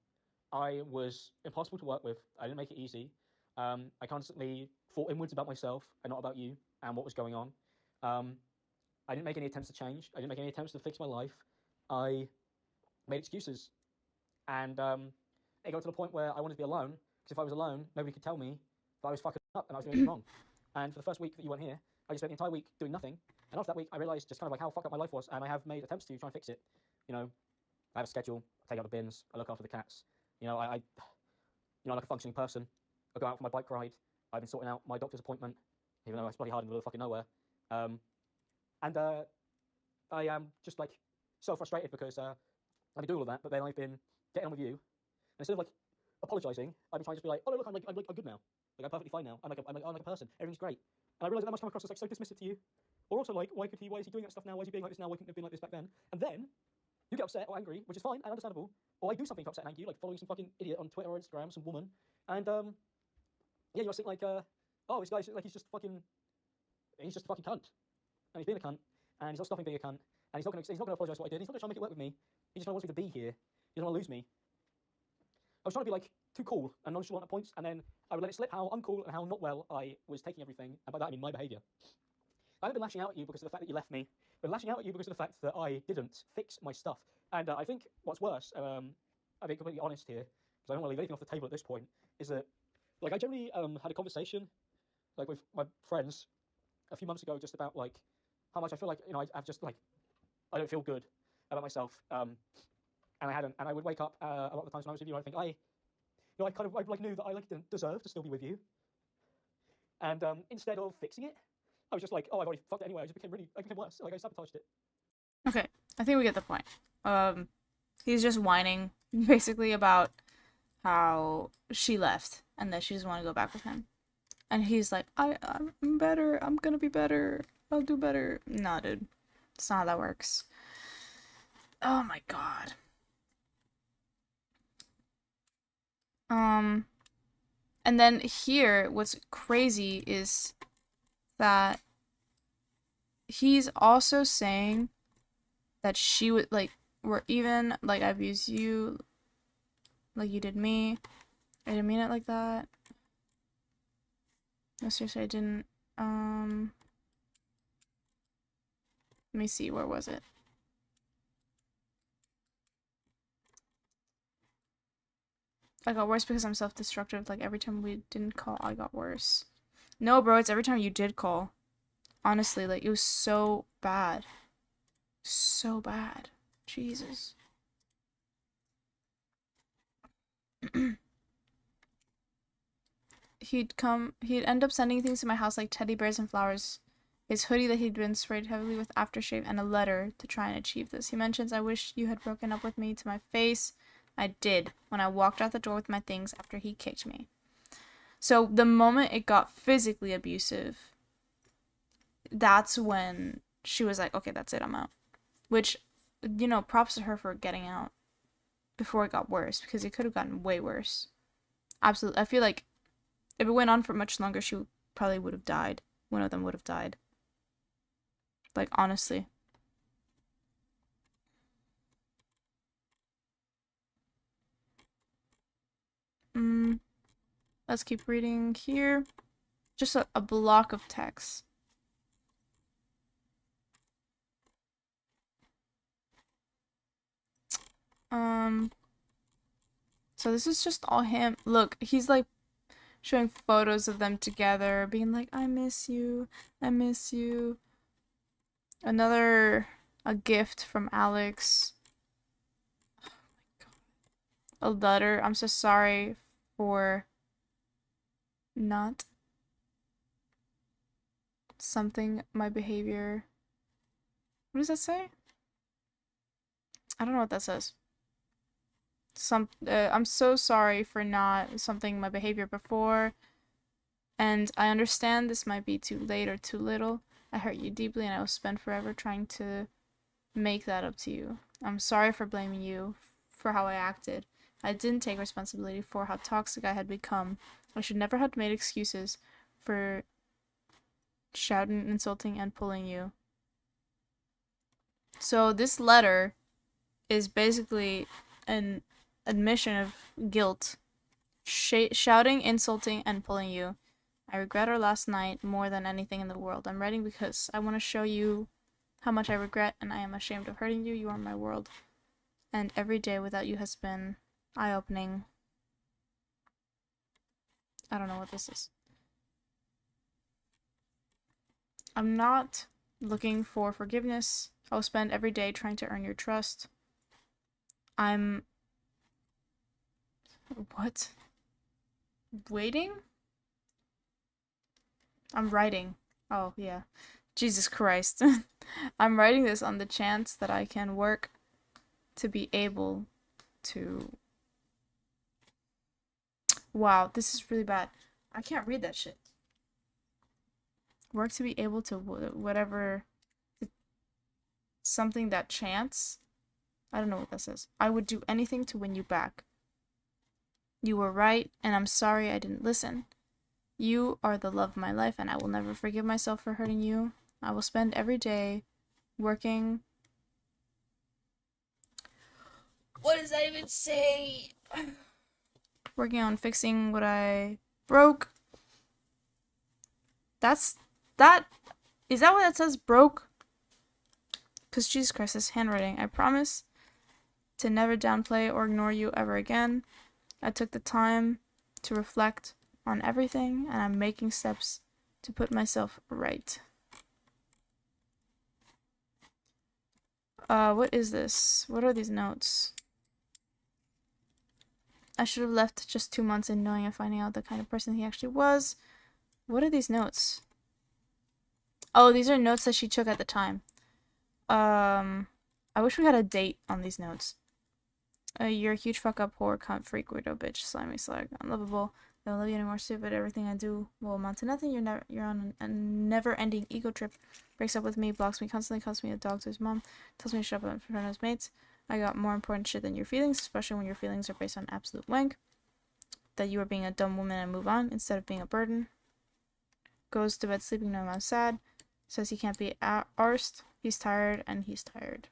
I was impossible to work with. I didn't make it easy. I constantly thought inwards about myself and not about you and what was going on. I didn't make any attempts to change. I didn't make any attempts to fix my life. I made excuses. And it got to the point where I wanted to be alone, because if I was alone, nobody could tell me that I was fucking up and I was doing anything wrong. And for the first week that you weren't here, I just spent the entire week doing nothing. And after that week, I realized just kind of like how fucked up my life was, and I have made attempts to try and fix it. I have a schedule, I take out the bins, I look after the cats. I'm like a functioning person. I go out for my bike ride. I've been sorting out my doctor's appointment, even though it's bloody hard in the middle of fucking nowhere. I am just like so frustrated because I've been doing all of that, but then I've been getting on with you. And instead of like apologizing, I've been trying to just be like, oh no, look, I'm good now. Like I'm perfectly fine now. I'm like a person. Everything's great. And I realize that must come across as like so dismissive to you. Or also like, why is he doing that stuff now? Why is he being like this now? Why couldn't he have been like this back then? And then you get upset or angry, which is fine and understandable. Or I do something to upset and angry you, like following some fucking idiot on Twitter or Instagram, some woman, and yeah, you're saying like, oh, this guy's like he's just a fucking cunt, and he's being a cunt, and he's not stopping being a cunt, and he's not gonna apologize for what he did. He's not gonna try and make it work with me. He just wants me to be here. He doesn't want to lose me. I was trying to be like too cool and nonchalant at points, and then I would let it slip how uncool and how not well I was taking everything, and by that I mean my behaviour. I haven't been lashing out at you because of the fact that you left me, but lashing out at you because of the fact that I didn't fix my stuff. And I think what's worse, I'm being completely honest here, because I don't want to leave anything off the table at this point, is that like I generally had a conversation like with my friends a few months ago just about like how much I feel like I've just like I don't feel good about myself, and I hadn't, and I would wake up a lot of the times when I was with you, I think I knew that I like didn't deserve to still be with you, and instead of fixing it, I was just like, oh, I've already fucked it anyway. I became worse. Like I sabotaged it. Okay, I think we get the point. He's just whining basically about how she left and that she doesn't want to go back with him. And he's like, I'm better. I'm gonna be better. I'll do better. No, dude. That's not how that works. Oh my god. Um, and then here, what's crazy is that he's also saying that she would, like, we're even, like, I abused you, like you did me. I didn't mean it like that. No, seriously, I didn't. Let me see, where was it? I got worse because I'm self-destructive. Like, every time we didn't call, I got worse. No, bro, it's every time you did call. Honestly, like, it was so bad. So bad. Jesus. He'd end up sending things to my house like teddy bears and flowers, his hoodie that he'd been sprayed heavily with aftershave, and a letter to try and achieve this. He mentions, I wish you had broken up with me to my face. I did when I walked out the door with my things after he kicked me. So the moment it got physically abusive, that's when she was like, okay, that's it, I'm out. Which, you know, props to her for getting out before it got worse, because it could have gotten way worse. Absolutely. I feel like if it went on for much longer, she probably would have died. One of them would have died. Like, honestly. Let's keep reading here. Just a block of text. So this is just all him. Look, he's like showing photos of them together, being like, I miss you. I miss you. A gift from Alex. A letter. I'm so sorry for not something my behavior. What does that say? I don't know what that says. I'm so sorry for not something my behavior before, and I understand this might be too late or too little. I hurt you deeply and I will spend forever trying to make that up to you. I'm sorry for blaming you for how I acted. I didn't take responsibility for how toxic I had become. I should never have made excuses for shouting, insulting, and pulling you. So this letter is basically an admission of guilt. Shouting, insulting, and pulling you. I regret our last night more than anything in the world. I'm writing because I want to show you how much I regret and I am ashamed of hurting you. You are my world. And every day without you has been eye-opening. I don't know what this is. I'm not looking for forgiveness. I'll spend every day trying to earn your trust. I'm... What? Waiting? I'm writing. Oh, yeah. Jesus Christ. I'm writing this on the chance that I can work to be able to... Wow, this is really bad. I can't read that shit. Work to be able to whatever... Something that chance... I don't know what that says. I would do anything to win you back. You were right, and I'm sorry I didn't listen. You are the love of my life, and I will never forgive myself for hurting you. I will spend every day working... What does that even say? Working on fixing what I broke. That... Is that what that says? Broke? Because Jesus Christ, this handwriting. I promise to never downplay or ignore you ever again. I took the time to reflect on everything, and I'm making steps to put myself right. What is this? What are these notes? I should have left just 2 months in knowing and finding out the kind of person he actually was. What are these notes? Oh, these are notes that she took at the time. I wish we had a date on these notes. You're a huge fuck up, whore, cunt, freak, weirdo, bitch, slimy, slag, unlovable. I don't love you anymore, stupid. Everything I do will amount to nothing. You're on a never-ending ego trip. Breaks up with me, blocks me constantly, calls me a dog to his mom, tells me to shut up in front of his mates. I got more important shit than your feelings, especially when your feelings are based on absolute wank. That you are being a dumb woman and move on instead of being a burden. Goes to bed sleeping knowing I'm sad. Says he can't be arsed. He's tired and he's tired.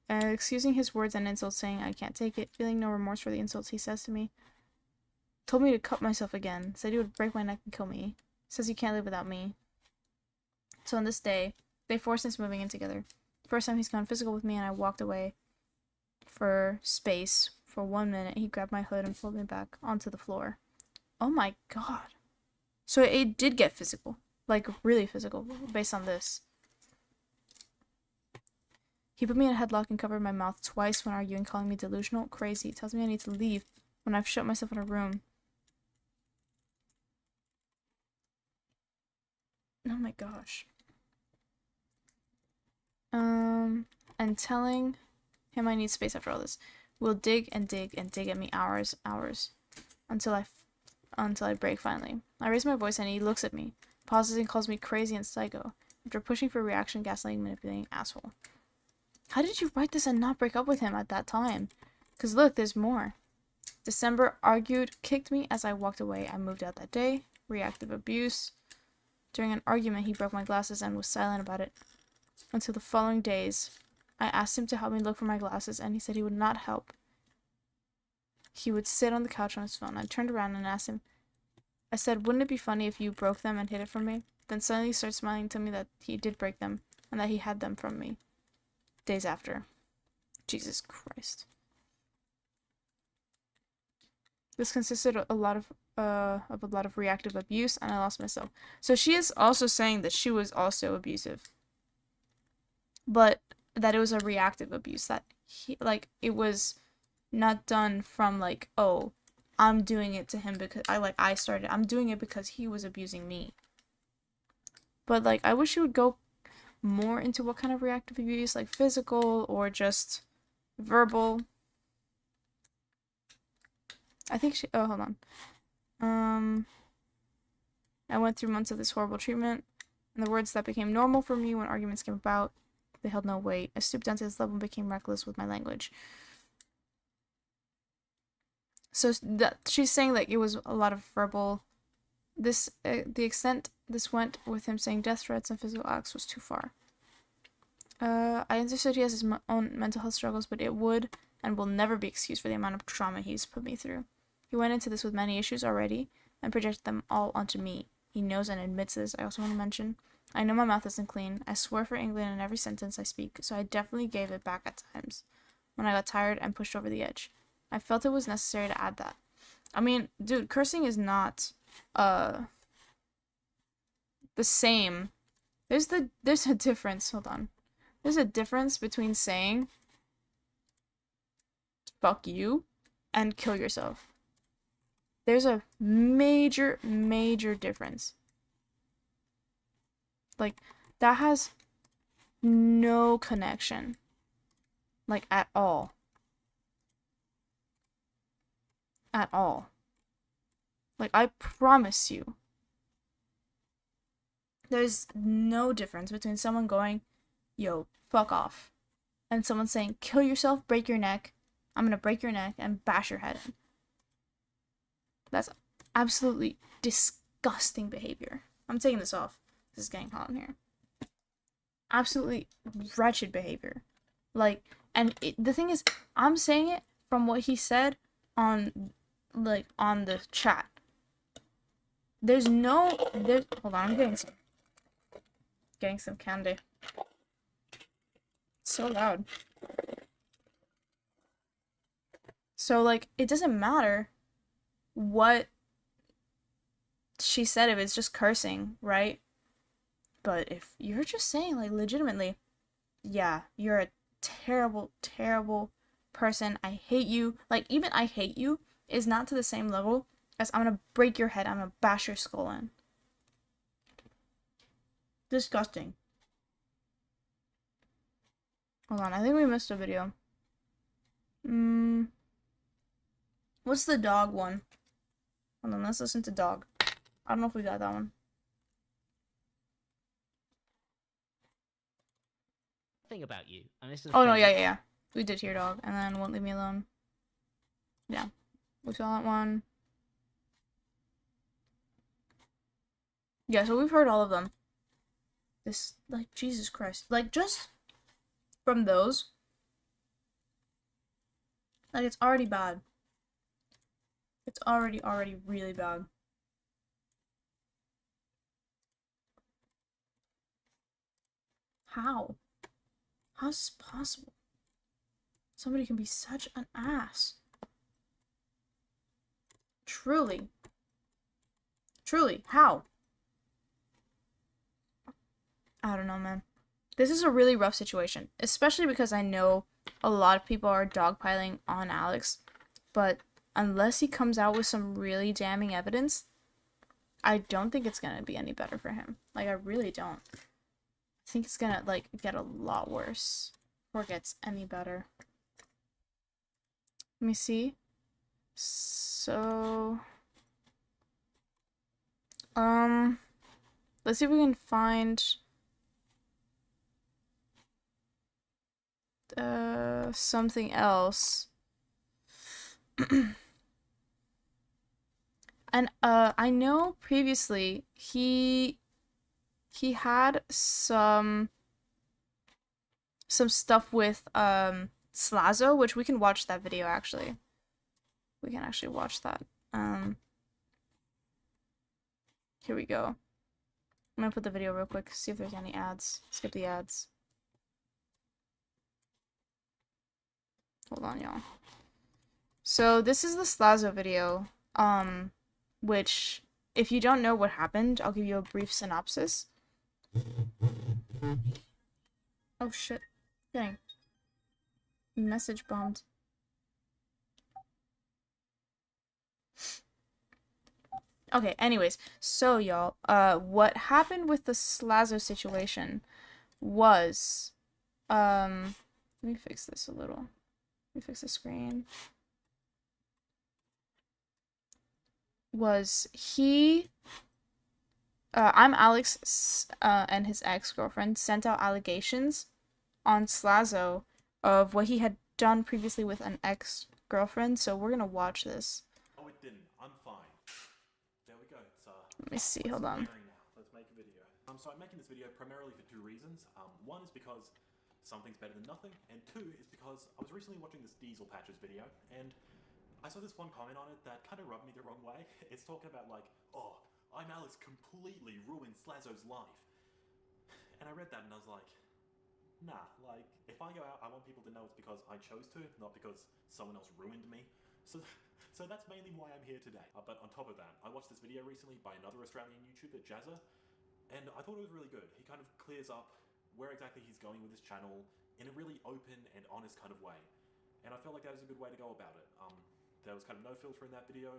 Excusing his words and insults, saying I can't take it, feeling no remorse for the insults he says to me. Told me to cut myself again. Said he would break my neck and kill me. Says you can't live without me. So on this day, they forced us moving in together. First time he's gone physical with me, and I walked away for space. For 1 minute, he grabbed my hood and pulled me back onto the floor. Oh my god. So it did get physical. Like, really physical, based on this. He put me in a headlock and covered my mouth twice when arguing, calling me delusional, crazy. Tells me I need to leave when I've shut myself in a room. Oh my gosh. And telling him I need space after all this. Will dig and dig and dig at me hours until I break finally. I raise my voice and he looks at me, pauses and calls me crazy and psycho. After pushing for reaction, gaslighting, manipulating, asshole. How did you write this and not break up with him at that time? Cause look, there's more. December, argued, kicked me as I walked away. I moved out that day. Reactive abuse. During an argument, he broke my glasses and was silent about it until the following days. I asked him to help me look for my glasses, and he said he would not help. He would sit on the couch on his phone. I turned around and asked him. I said, wouldn't it be funny if you broke them and hid it from me? Then suddenly he started smiling to me that he did break them, and that he had them from me. Days after. Jesus Christ. This consisted of a lot of reactive abuse, and I lost myself. So she is also saying that she was also abusive, but that it was a reactive abuse. That it was not done from like, oh, I'm doing it to him because I started. I'm doing it because he was abusing me. But like, I wish she would go more into what kind of reactive abuse, like physical or just verbal. I think she. Oh, hold on. I went through months of this horrible treatment, and the words that became normal for me when arguments came about, they held no weight. I stooped down to this level and became reckless with my language. So she's saying like it was a lot of verbal. The extent this went with him saying death threats and physical acts was too far. I understood he has his own mental health struggles, but it would and will never be excused for the amount of trauma he's put me through. He went into this with many issues already and projected them all onto me. He knows and admits this. I also want to mention, I know my mouth isn't clean. I swear for England in every sentence I speak, so I definitely gave it back at times when I got tired and pushed over the edge. I felt it was necessary to add that. I mean, dude, cursing is not the same. There's a difference. Hold on. There's a difference between saying fuck you and kill yourself. There's a major difference. Like, that has no connection. Like, at all. At all. Like, I promise you. There's no difference between someone going, yo, fuck off, and someone saying, kill yourself, break your neck, I'm gonna break your neck and bash your head in. That's absolutely disgusting behavior. I'm taking this off. This is getting hot in here. Absolutely wretched behavior. Like, and the thing is, I'm saying it from what he said on the chat. Hold on, I'm getting some candy. It's so loud. So, like, it doesn't matter what she said if it's just cursing, right? But if you're just saying, like, legitimately, yeah, you're a terrible, terrible person. I hate you. Like, even I hate you is not to the same level as I'm gonna break your head. I'm gonna bash your skull in. Disgusting. Hold on, I think we missed a video. Mm, what's the dog one? Hold on, let's listen to dog. I don't know if we got that one. Thing about you, and this is Oh no, offensive. yeah. We did hear dog, and then won't leave me alone. Yeah, we saw that one. Yeah, so we've heard all of them. This, like, Jesus Christ, like just from those, like it's already bad. It's already really bad. How? How's this possible? Somebody can be such an ass. Truly. Truly. How? I don't know, man. This is a really rough situation, especially because I know a lot of people are dogpiling on Alex, but unless he comes out with some really damning evidence, I don't think it's gonna be any better for him. Like, I really don't. I think it's gonna, like, get a lot worse before it gets any better. Let me see. So, let's see if we can find something else. And I know previously he had some stuff with Slazo, which we can watch that video actually. We can actually watch that. Here we go. I'm gonna put the video real quick, see if there's any ads. Skip the ads. Hold on, y'all. So this is the Slazo video, which, if you don't know what happened, I'll give you a brief synopsis. Oh shit. Dang. Message bombed. Okay, anyways, so y'all, what happened with the Slazo situation was, let me fix this a little. Let me fix the screen. Was he, ImAllexx, and his ex-girlfriend sent out allegations on Slazo of what he had done previously with an ex-girlfriend, so we're gonna watch this. Oh, it didn't. I'm fine. There we go. Let me see, hold on. Let's make a video. So I'm making this video primarily for two reasons. One is because something's better than nothing, and two is because I was recently watching this Diesel Patches video, and I saw this one comment on it that kind of rubbed me the wrong way. It's talking about like, oh, ImAllexx completely ruined Slazo's life. And I read that and I was like, nah, like, if I go out, I want people to know it's because I chose to, not because someone else ruined me. So that's mainly why I'm here today. But on top of that, I watched this video recently by another Australian YouTuber, Jazza, and I thought it was really good. He kind of clears up where exactly he's going with his channel in a really open and honest kind of way. And I felt like that was a good way to go about it. There was kind of no filter in that video.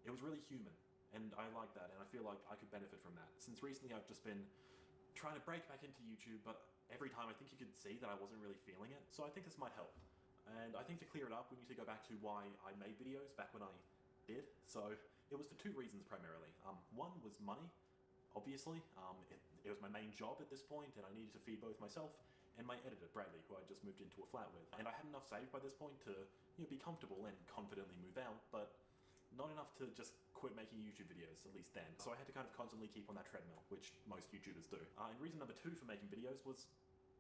It was really human, and I like that, and I feel like I could benefit from that. Since recently I've just been trying to break back into YouTube, but every time I think you could see that I wasn't really feeling it, so I think this might help. And I think to clear it up, we need to go back to why I made videos back when I did. So it was for two reasons primarily. One was money, obviously. It was my main job at this point, and I needed to feed both myself and my editor, Bradley, who I just moved into a flat with. And I had enough saved by this point to be comfortable and confidently move out, but not enough to just quit making YouTube videos, at least then. So I had to kind of constantly keep on that treadmill, which most YouTubers do. And reason number two for making videos was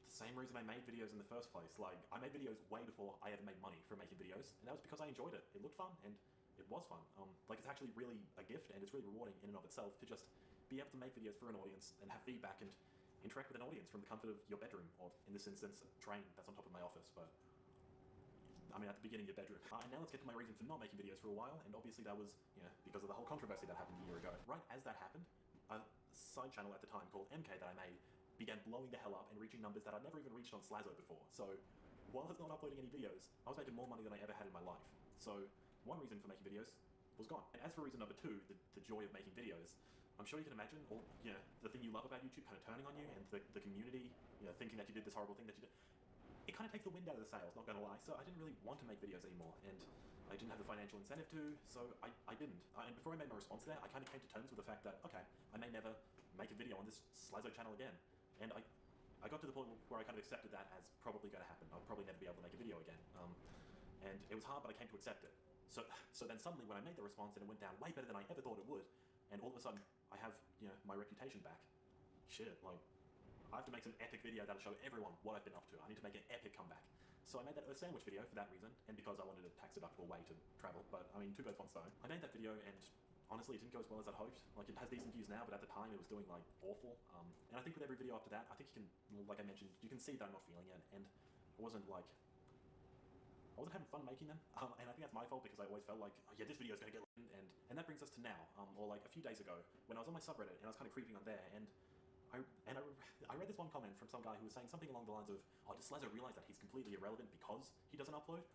the same reason I made videos in the first place. Like, I made videos way before I ever made money from making videos, and that was because I enjoyed it. It looked fun, and it was fun. Like, it's actually really a gift, and it's really rewarding in and of itself to just be able to make videos for an audience and have feedback and interact with an audience from the comfort of your bedroom, or in this instance, a train that's on top of my office, but I mean, at the beginning of your bedroom. And now let's get to my reason for not making videos for a while, and obviously that was, because of the whole controversy that happened a year ago. Right as that happened, a side channel at the time called MK that I made began blowing the hell up and reaching numbers that I'd never even reached on Slazo before. So, while I was not uploading any videos, I was making more money than I ever had in my life. So, one reason for making videos was gone. And as for reason number two, the joy of making videos, I'm sure you can imagine all, the thing you love about YouTube kind of turning on you, and the community, thinking that you did this horrible thing that you did. it kind of takes the wind out of the sails, not gonna lie. So I didn't really want to make videos anymore, and I didn't have the financial incentive to, so I didn't. And before I made my response to that, I kind of came to terms with the fact that, okay, I may never make a video on this Slazo channel again. And I got to the point where I kind of accepted that as probably going to happen. I'll probably never be able to make a video again. And it was hard, but I came to accept it. So then suddenly when I made the response and it went down way better than I ever thought it would, and all of a sudden I have, my reputation back. Shit, like, I have to make some epic video that'll show everyone what I've been up to. I need to make an epic comeback. So I made that Earth Sandwich video for that reason, and because I wanted a tax-deductible way to travel, but I mean, two birds, one stone. I made that video, and honestly, it didn't go as well as I'd hoped. Like, it has decent views now, but at the time it was doing, like, awful. And I think with every video after that, I think you can, like I mentioned, you can see that I'm not feeling it, and I wasn't having fun making them, and I think that's my fault because I always felt like, oh yeah, this video is going to get, and that brings us to now, or like a few days ago, when I was on my subreddit, and I was kind of creeping on there, and I read this one comment from some guy who was saying something along the lines of, oh, does Slazo realize that he's completely irrelevant because he doesn't upload?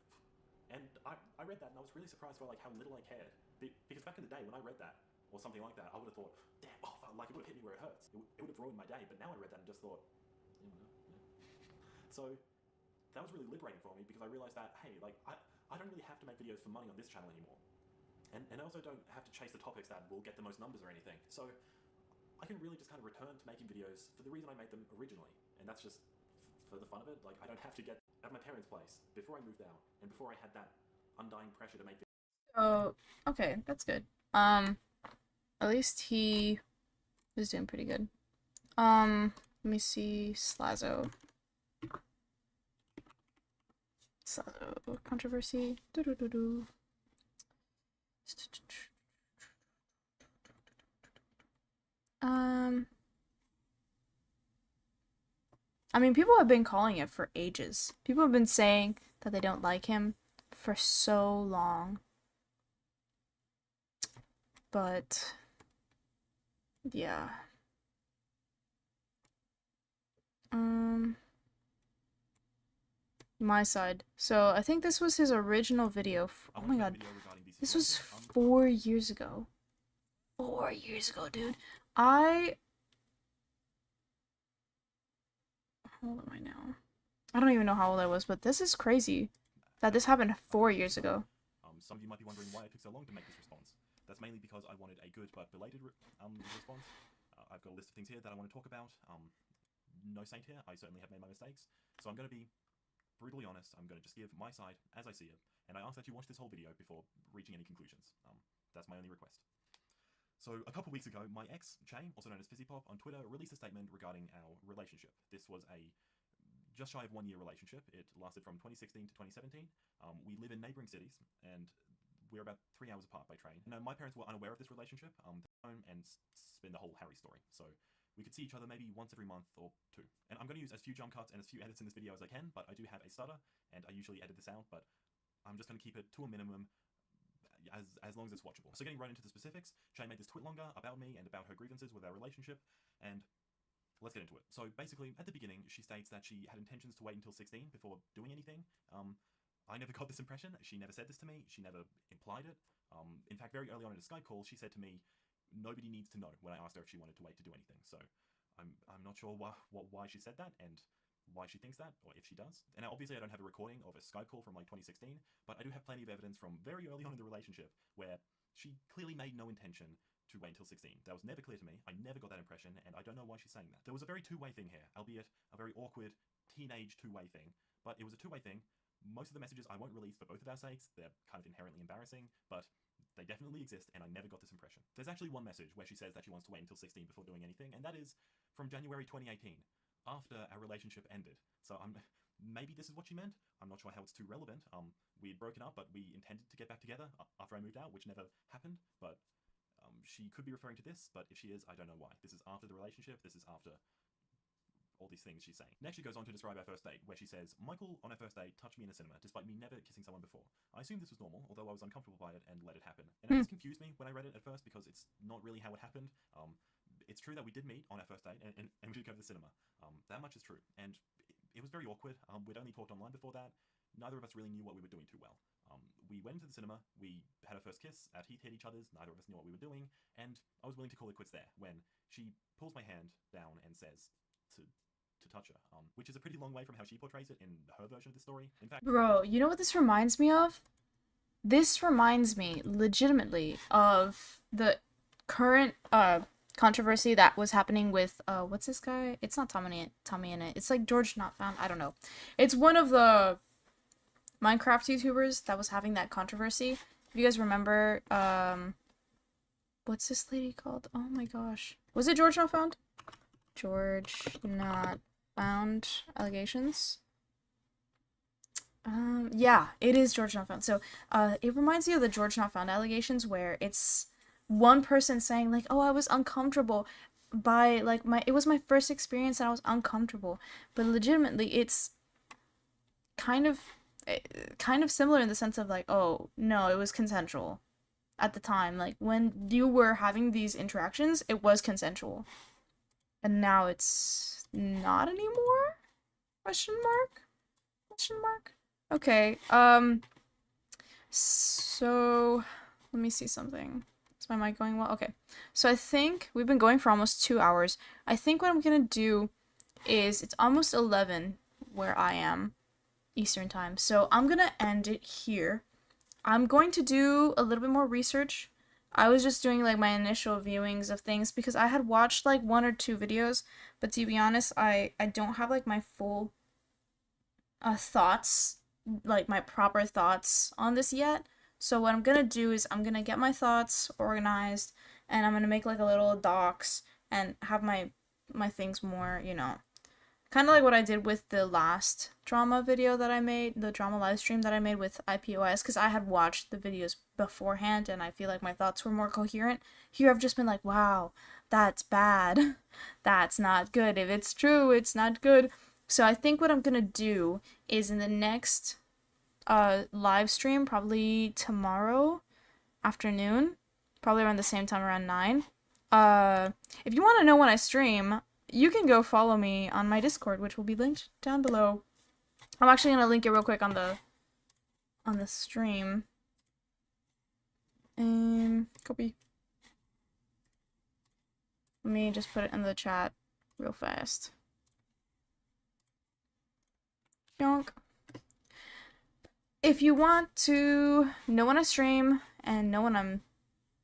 And I read that, and I was really surprised by like how little I cared, because back in the day when I read that, or something like that, I would have thought, damn, oh, like it would have hit me where it hurts. It would have ruined my day, but now I read that and just thought, So that was really liberating for me because I realized that, hey, like, I don't really have to make videos for money on this channel anymore. And I also don't have to chase the topics that will get the most numbers or anything. So I can really just kind of return to making videos for the reason I made them originally. And that's just for the fun of it. Like, I don't have to get at my parents' place before I moved out and before I had that undying pressure to make videos. Oh, okay, that's good. At least he was doing pretty good. Let me see. Slazo controversy. Doo-doo-doo-doo. I mean, people have been calling it for ages. People have been saying that they don't like him for so long. But yeah. My side. So I think this was his original video. Oh my god. This was 4 years ago. 4 years ago, dude. How old am I now? I don't even know how old I was, but this is crazy that this happened 4 years ago. Some of you might be wondering why it took so long to make this response. That's mainly because I wanted a good but belated response. I've got a list of things here that I want to talk about. No saint here, I certainly have made my mistakes. So I'm going to be brutally honest, I'm going to just give my side as I see it, and I ask that you watch this whole video before reaching any conclusions. That's my only request. So a couple weeks ago, my ex, Che, also known as Fizzipop, on Twitter released a statement regarding our relationship. This was a just shy of 1 year relationship. It lasted from 2016 to 2017. We live in neighboring cities, and we're about 3 hours apart by train. Now, my parents were unaware of this relationship, home and spin the whole Harry story. So we could see each other maybe once every month or two. And I'm going to use as few jump cuts and as few edits in this video as I can, but I do have a stutter, and I usually edit this out, but I'm just going to keep it to a minimum as long as it's watchable. So getting right into the specifics, Che made this tweet longer about me and about her grievances with our relationship, and let's get into it. So basically, at the beginning, she states that she had intentions to wait until 16 before doing anything. I never got this impression. She never said this to me. She never implied it. In fact, very early on in a Skype call, she said to me, nobody needs to know, when I asked her if she wanted to wait to do anything. So I'm not sure why she said that and why she thinks that, or if she does. And now, obviously, I don't have a recording of a Skype call from like 2016, but I do have plenty of evidence from very early on in the relationship where she clearly made no intention to wait until 16. That was never clear to me. I never got that impression, and I don't know why she's saying that. There was a very two-way thing here, albeit a very awkward teenage two-way thing, but it was a two-way thing. Most of the messages I won't release for both of our sakes. They're kind of inherently embarrassing, but they definitely exist, and I never got this impression. There's actually one message where she says that she wants to wait until 16 before doing anything, and that is from January 2018, after our relationship ended. So maybe this is what she meant. I'm not sure how it's too relevant. We had broken up, but we intended to get back together after I moved out, which never happened, but she could be referring to this, but if she is, I don't know why. This is after the relationship. This is after all these things she's saying. Next, she goes on to describe our first date, where she says, Michael, on our first date, touched me in a cinema, despite me never kissing someone before. I assumed this was normal, although I was uncomfortable by it and let it happen. And this confused me when I read it at first, because it's not really how it happened. It's true that we did meet on our first date, and we did go to the cinema. That much is true. And it was very awkward. We'd only talked online before that. Neither of us really knew what we were doing too well. We went into the cinema, we had our first kiss, our teeth hit each other's, neither of us knew what we were doing, and I was willing to call it quits there, when she pulls my hand down and says to to touch her, which is a pretty long way from how she portrays it in her version of the story. In fact, Bro, you know what this reminds me of? This reminds me legitimately of the current controversy that was happening with what's this guy? It's not Tommy in it. It's like George Not Found. I don't know. It's one of the Minecraft YouTubers that was having that controversy. If you guys remember, what's this lady called? Oh my gosh. Was it George Not Found? George Not Found Allegations? Yeah, it is George Not Found. So, it reminds me of the George Not Found allegations where it's one person saying like, "Oh, I was uncomfortable by like it was my first experience and I was uncomfortable." But legitimately, it's kind of similar in the sense of like, "Oh, no, it was consensual at the time. Like when you were having these interactions, it was consensual." And now it's not anymore? Question mark? Question mark? Okay, so let me see something. Is my mic going well? Okay. So I think we've been going for almost 2 hours. I think what I'm gonna do is it's almost 11 where I am, Eastern time. So I'm gonna end it here. I'm going to do a little bit more research. I was just doing like my initial viewings of things because I had watched like 1 or 2 videos, but to be honest, I don't have like my full thoughts, like my proper thoughts on this yet. So what I'm gonna do is I'm gonna get my thoughts organized and I'm gonna make like a little docs and have my things more, you know, kind of like what I did with the last drama video that I made, the drama live stream that I made with IPOS, because I had watched the videos beforehand and I feel like my thoughts were more coherent. Here I've just been like, wow, that's bad. That's not good. If it's true, it's not good. So I think what I'm gonna do is in the next live stream, probably tomorrow afternoon, probably around the same time, around 9. If you want to know when I stream, you can go follow me on my Discord, which will be linked down below. I'm actually gonna link it real quick on the stream. Copy. Let me just put it in the chat real fast. Yonk. If you want to know when I stream and know when I'm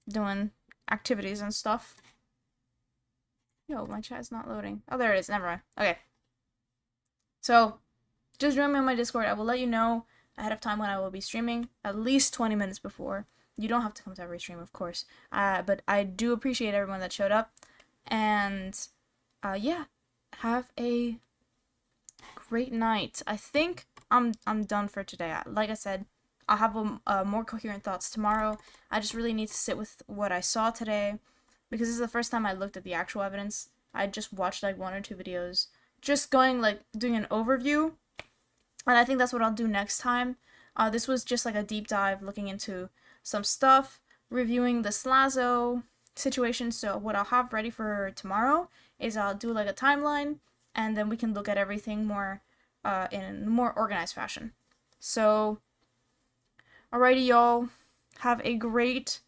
doing activities and stuff. Yo, my chat's not loading. Oh, there it is. Never mind. Okay. So, just join me on my Discord. I will let you know ahead of time when I will be streaming, at least 20 minutes before. You don't have to come to every stream, of course. But I do appreciate everyone that showed up. And, yeah. Have a great night. I think I'm done for today. Like I said, I'll have more coherent thoughts tomorrow. I just really need to sit with what I saw today, because this is the first time I looked at the actual evidence. I just watched like 1 or 2 videos, just going like doing an overview, and I think that's what I'll do next time. This was just like a deep dive looking into some stuff, reviewing the Slazo situation. So what I'll have ready for tomorrow is I'll do like a timeline, and then we can look at everything more in a more organized fashion. So, alrighty, y'all. Have a great,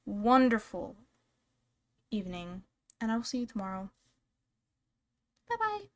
wonderful evening, and I will see you tomorrow. Bye-bye.